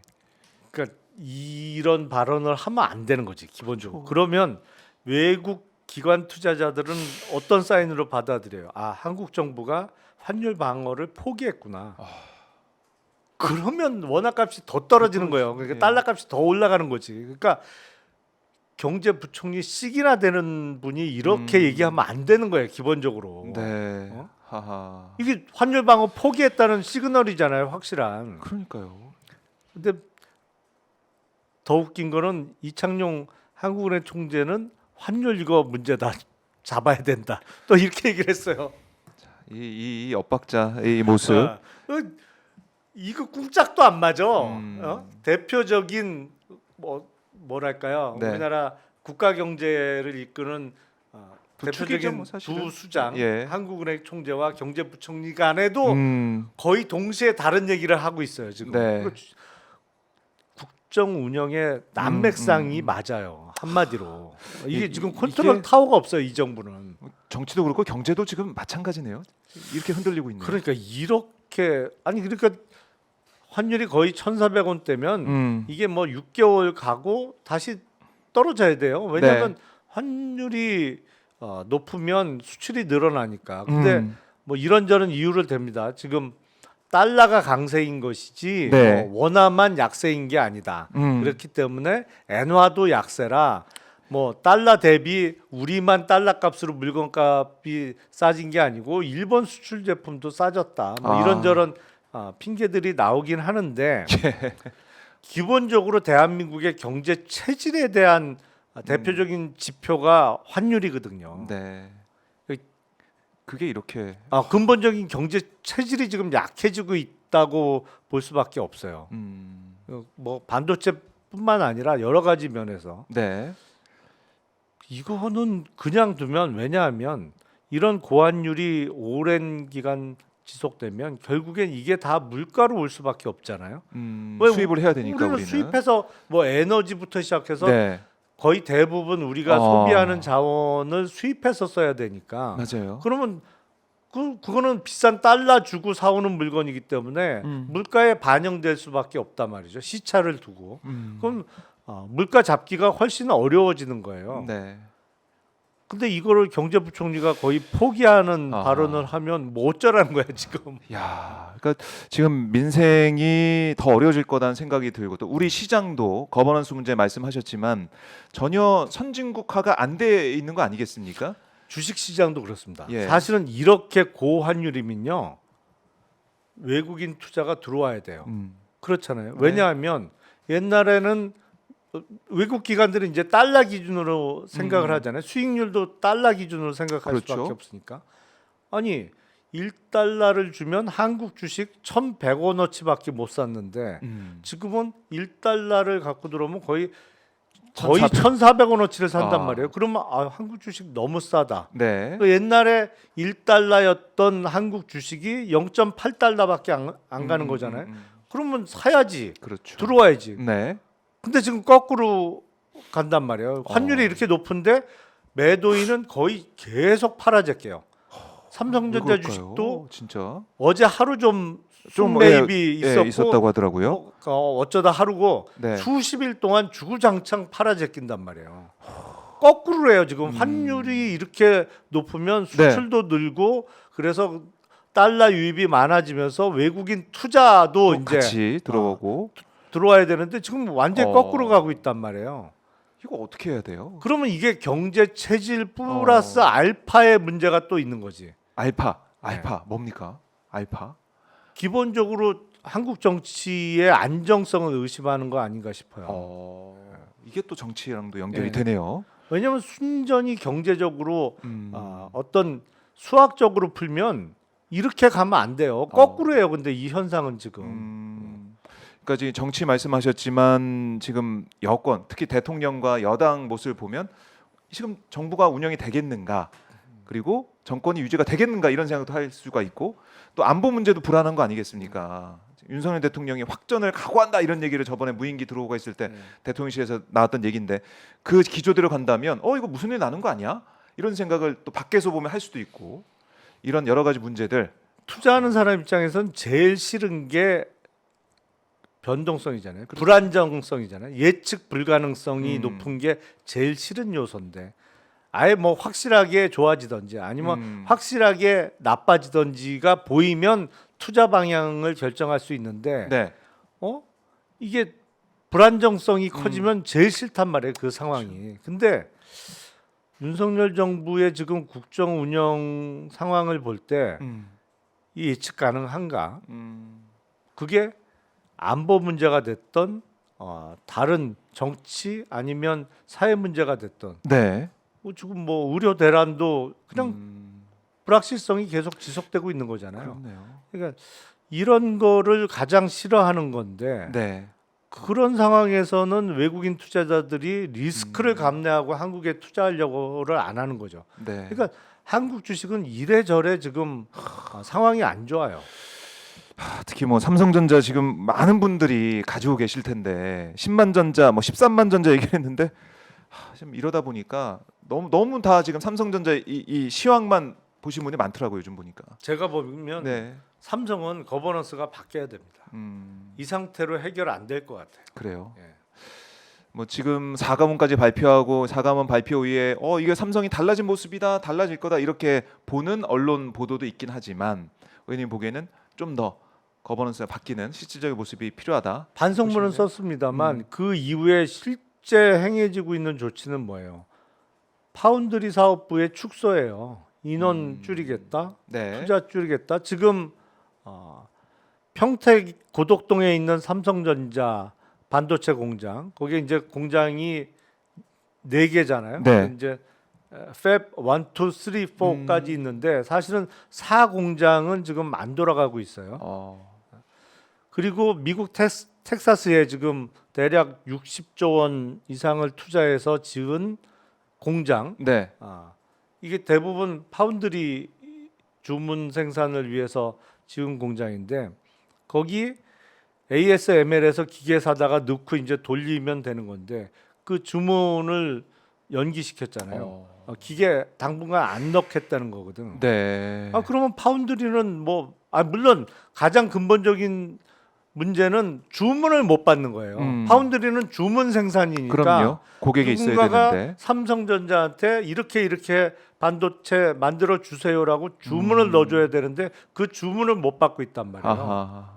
Speaker 2: 그러니까 이런 발언을 하면 안 되는 거지 기본적으로. 그러면 외국 기관 투자자들은 어떤 사인으로 받아들여요? 한국 정부가 환율 방어를 포기했구나. 그러면 원화값이 더 떨어지는 거예요. 그러니까 달러값이 더 올라가는 거지. 그러니까 경제부총리 씩이나 되는 분이 이렇게 얘기하면 안 되는 거예요. 기본적으로.
Speaker 1: 네. 하하.
Speaker 2: 이게 환율 방어 포기했다는 시그널이잖아요. 확실한.
Speaker 1: 그러니까요.
Speaker 2: 근데 더 웃긴 거는 이창용 한국은행 총재는 환율 이거 문제다. 잡아야 된다. 또 이렇게 얘기를 했어요.
Speaker 1: 이 엇박자 이 모습.
Speaker 2: 이거 꿈짝도 안 맞아. 대표적인 뭐랄까요?
Speaker 1: 네.
Speaker 2: 우리나라 국가 경제를 이끄는
Speaker 1: 부축이죠,
Speaker 2: 대표적인
Speaker 1: 뭐 사실은.
Speaker 2: 두 수장,
Speaker 1: 예.
Speaker 2: 한국은행 총재와 경제부총리 간에도 거의 동시에 다른 얘기를 하고 있어요. 지금
Speaker 1: 네.
Speaker 2: 국정 운영의 난맥상이 맞아요. 한마디로 이게 지금 컨트롤
Speaker 1: 이게-
Speaker 2: 타워가 없어요. 이 정부는.
Speaker 1: 정치도 그렇고 경제도 지금 마찬가지네요. 이렇게 흔들리고 있네요.
Speaker 2: 그러니까 이렇게 그러니까 환율이 거의 1,400원대면 이게 뭐 6개월 가고 다시 떨어져야 돼요. 왜냐하면
Speaker 1: 네.
Speaker 2: 환율이 높으면 수출이 늘어나니까. 근데 뭐 이런저런 이유를 댑니다. 지금 달러가 강세인 것이지
Speaker 1: 네.
Speaker 2: 원화만 약세인 게 아니다. 그렇기 때문에 엔화도 약세라 뭐 달러 대비 우리만 달러 값으로 물건값이 싸진 게 아니고 일본 수출 제품도 싸졌다. 뭐
Speaker 1: 아.
Speaker 2: 이런저런 핑계들이 나오긴 하는데 기본적으로 대한민국의 경제 체질에 대한 대표적인 지표가 환율이거든요.
Speaker 1: 네. 그게 이렇게
Speaker 2: 근본적인 경제 체질이 지금 약해지고 있다고 볼 수밖에 없어요. 뭐 반도체뿐만 아니라 여러 가지 면에서
Speaker 1: 네.
Speaker 2: 이거는 그냥 두면 왜냐하면 이런 고환율이 오랜 기간 지속되면 결국엔 이게 다 물가로 올 수밖에 없잖아요. 왜
Speaker 1: 수입을 해야 되니까
Speaker 2: 우리는 수입해서 뭐 에너지부터 시작해서
Speaker 1: 네.
Speaker 2: 거의 대부분 우리가 소비하는 자원을 수입해서 써야 되니까.
Speaker 1: 맞아요.
Speaker 2: 그러면 그거는 비싼 달러 주고 사오는 물건이기 때문에 물가에 반영될 수밖에 없단 말이죠. 시차를 두고. 그럼 물가 잡기가 훨씬 어려워지는 거예요.
Speaker 1: 네.
Speaker 2: 근데 이거를 경제부총리가 거의 포기하는
Speaker 1: 아하.
Speaker 2: 발언을 하면 뭐 어쩌라는 거야 지금.
Speaker 1: 야, 그러니까 지금 민생이 더 어려워질 거다는 생각이 들고 또 우리 시장도 거버넌스 문제 말씀하셨지만 전혀 선진국화가 안 돼 있는 거 아니겠습니까?
Speaker 2: 주식 시장도 그렇습니다.
Speaker 1: 예.
Speaker 2: 사실은 이렇게 고환율이면요 외국인 투자가 들어와야 돼요. 그렇잖아요.
Speaker 1: 네.
Speaker 2: 왜냐하면 옛날에는 외국 기관들은 이제 달러 기준으로 생각을 하잖아요. 수익률도 달러 기준으로 생각할
Speaker 1: 그렇죠.
Speaker 2: 수밖에 없으니까. 아니 1달러를 주면 한국 주식 1,100원어치밖에 못 샀는데 지금은 1달러를 갖고 들어오면 거의 1,400원어치를 산단 말이에요. 그러면 한국 주식 너무 싸다.
Speaker 1: 네.
Speaker 2: 그 옛날에 1달러였던 한국 주식이 0.8달러밖에 안 가는 거잖아요. 그러면 사야지.
Speaker 1: 그렇죠.
Speaker 2: 들어와야지.
Speaker 1: 네.
Speaker 2: 근데 지금 거꾸로 간단 말이에요. 환율이 이렇게 높은데 매도인은 거의 계속 팔아제껴요. 삼성전자
Speaker 1: 왜 그럴까요?
Speaker 2: 주식도
Speaker 1: 진짜
Speaker 2: 어제 하루 좀
Speaker 1: 좀
Speaker 2: 매입이
Speaker 1: 예,
Speaker 2: 있었고
Speaker 1: 있었다고 하더라고요.
Speaker 2: 어쩌다 하루고
Speaker 1: 네.
Speaker 2: 수십 일 동안 주구장창 팔아제낀단 말이에요. 거꾸로 해요. 지금 환율이 이렇게 높으면 수출도 늘고 그래서 달러 유입이 많아지면서 외국인 투자도
Speaker 1: 또
Speaker 2: 이제
Speaker 1: 같이 들어오고
Speaker 2: 들어와야 되는데 지금 완전히
Speaker 1: 어.
Speaker 2: 거꾸로 가고 있단 말이에요.
Speaker 1: 이거 어떻게 해야 돼요?
Speaker 2: 그러면 이게 경제 체질 플러스 알파의 문제가 또 있는 거지.
Speaker 1: 알파
Speaker 2: 네.
Speaker 1: 뭡니까? 알파?
Speaker 2: 기본적으로 한국 정치의 안정성을 의심하는 거 아닌가 싶어요.
Speaker 1: 이게 또 정치랑도 연결이
Speaker 2: 네.
Speaker 1: 되네요.
Speaker 2: 왜냐하면 순전히 경제적으로
Speaker 1: 음.
Speaker 2: 어떤 수학적으로 풀면 이렇게 가면 안 돼요. 거꾸로 해요. 근데 이 현상은 지금
Speaker 1: 그러니까 지금 정치 말씀하셨지만 지금 여권 특히 대통령과 여당 모습을 보면 지금 정부가 운영이 되겠는가 그리고 정권이 유지가 되겠는가 이런 생각도 할 수가 있고 또 안보 문제도 불안한 거 아니겠습니까? 윤석열 대통령이 확전을 각오한다 이런 얘기를 저번에 무인기 들어오고 있을 때 대통령실에서 나왔던 얘기인데 그 기조대로 간다면 이거 무슨 일 나는 거 아니야? 이런 생각을 또 밖에서 보면 할 수도 있고 이런 여러 가지 문제들
Speaker 2: 투자하는 사람 입장에선 제일 싫은 게 변동성이잖아요. 불안정성이잖아요. 예측 불가능성이 높은 게 제일 싫은 요소인데 아예 뭐 확실하게 좋아지든지 아니면 확실하게 나빠지든지가 보이면 투자 방향을 결정할 수 있는데
Speaker 1: 네.
Speaker 2: 이게 불안정성이 커지면 제일 싫단 말이에요. 그 상황이. 근데 윤석열 정부의 지금 국정 운영 상황을 볼 때 이 예측 가능한가? 그게 안보 문제가 됐던 다른 정치 아니면 사회 문제가 됐던
Speaker 1: 네.
Speaker 2: 지금 뭐 의료 대란도 그냥 불확실성이 계속 지속되고 있는 거잖아요.
Speaker 1: 그렇네요.
Speaker 2: 그러니까 이런 거를 가장 싫어하는 건데
Speaker 1: 네.
Speaker 2: 그런 상황에서는 외국인 투자자들이 리스크를 감내하고 한국에 투자하려고를 안 하는 거죠.
Speaker 1: 네.
Speaker 2: 그러니까 한국 주식은 이래저래 지금 상황이 안 좋아요.
Speaker 1: 특히 뭐 삼성전자 지금 많은 분들이 가지고 계실 텐데 10만 전자, 뭐 13만 전자 얘기했는데 지금 이러다 보니까 너무 다 지금 삼성전자 이 시황만 보신 분이 많더라고요. 요즘 보니까.
Speaker 2: 제가 보면
Speaker 1: 네.
Speaker 2: 삼성은 거버넌스가 바뀌어야 됩니다. 이 상태로 해결 안 될 것 같아요.
Speaker 1: 그래요.
Speaker 2: 예.
Speaker 1: 뭐 지금 4가문까지 발표하고 4가문 발표 이후에 이게 삼성이 달라진 모습이다, 달라질 거다 이렇게 보는 언론 보도도 있긴 하지만 의원님 보기에는 좀 더 거버넌스가 바뀌는 실질적인 모습이 필요하다.
Speaker 2: 반성문은
Speaker 1: 보시는데요?
Speaker 2: 썼습니다만 그 이후에 실제 행해지고 있는 조치는 뭐예요? 파운드리 사업부의 축소예요. 인원 줄이겠다,
Speaker 1: 네.
Speaker 2: 투자 줄이겠다. 지금 평택 고덕동에 있는 삼성전자 반도체 공장, 거기에 이제 공장이 4개잖아요.
Speaker 1: 네.
Speaker 2: 이제 팹 1, 2, 3, 4까지 있는데 사실은 4공장은 지금 안 돌아가고 있어요. 그리고 미국 텍사스에 지금 대략 60조 원 이상을 투자해서 지은 공장,
Speaker 1: 네.
Speaker 2: 이게 대부분 파운드리 주문 생산을 위해서 지은 공장인데 거기 ASML에서 기계 사다가 넣고 이제 돌리면 되는 건데 그 주문을 연기시켰잖아요. 기계 당분간 안 넣겠다는 거거든.
Speaker 1: 네.
Speaker 2: 그러면 파운드리는 뭐 물론 가장 근본적인 문제는 주문을 못 받는 거예요. 파운드리는 주문 생산이니까
Speaker 1: 그럼요. 고객이 있어야
Speaker 2: 누군가가
Speaker 1: 되는데.
Speaker 2: 삼성전자한테 이렇게 반도체 만들어 주세요라고 주문을 넣어줘야 되는데 그 주문을 못 받고 있단 말이에요.
Speaker 1: 아하.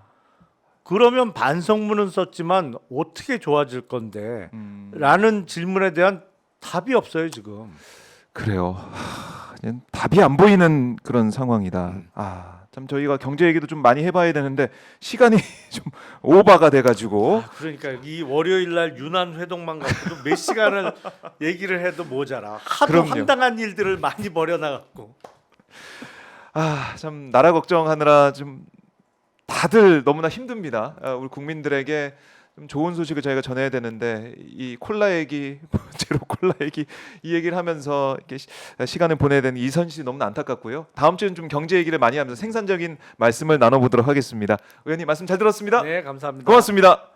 Speaker 2: 그러면 반성문은 썼지만 어떻게 좋아질 건데? 라는 질문에 대한 답이 없어요 지금.
Speaker 1: 그래요. 그냥 답이 안 보이는 그런 상황이다. 참 저희가 경제 얘기도 좀 많이 해봐야 되는데 시간이 좀 오버가 돼가지고.
Speaker 2: 그러니까 이 월요일 날 유난 회동만 갖고도 몇 시간을 얘기를 해도 모자라. 하도
Speaker 1: 그럼요.
Speaker 2: 황당한 일들을 많이 벌여나갔고.
Speaker 1: 참 나라 걱정하느라 좀 다들 너무나 힘듭니다. 우리 국민들에게 좀 좋은 소식을 저희가 전해야 되는데 이 콜라 얘기, 제로 콜라 얘기 이 얘기를 하면서 이렇게 시간을 보내야 되는 이선 씨 너무나 안타깝고요. 다음 주에는 좀 경제 얘기를 많이 하면서 생산적인 말씀을 나눠보도록 하겠습니다. 의원님 말씀 잘 들었습니다.
Speaker 2: 네, 감사합니다.
Speaker 1: 고맙습니다.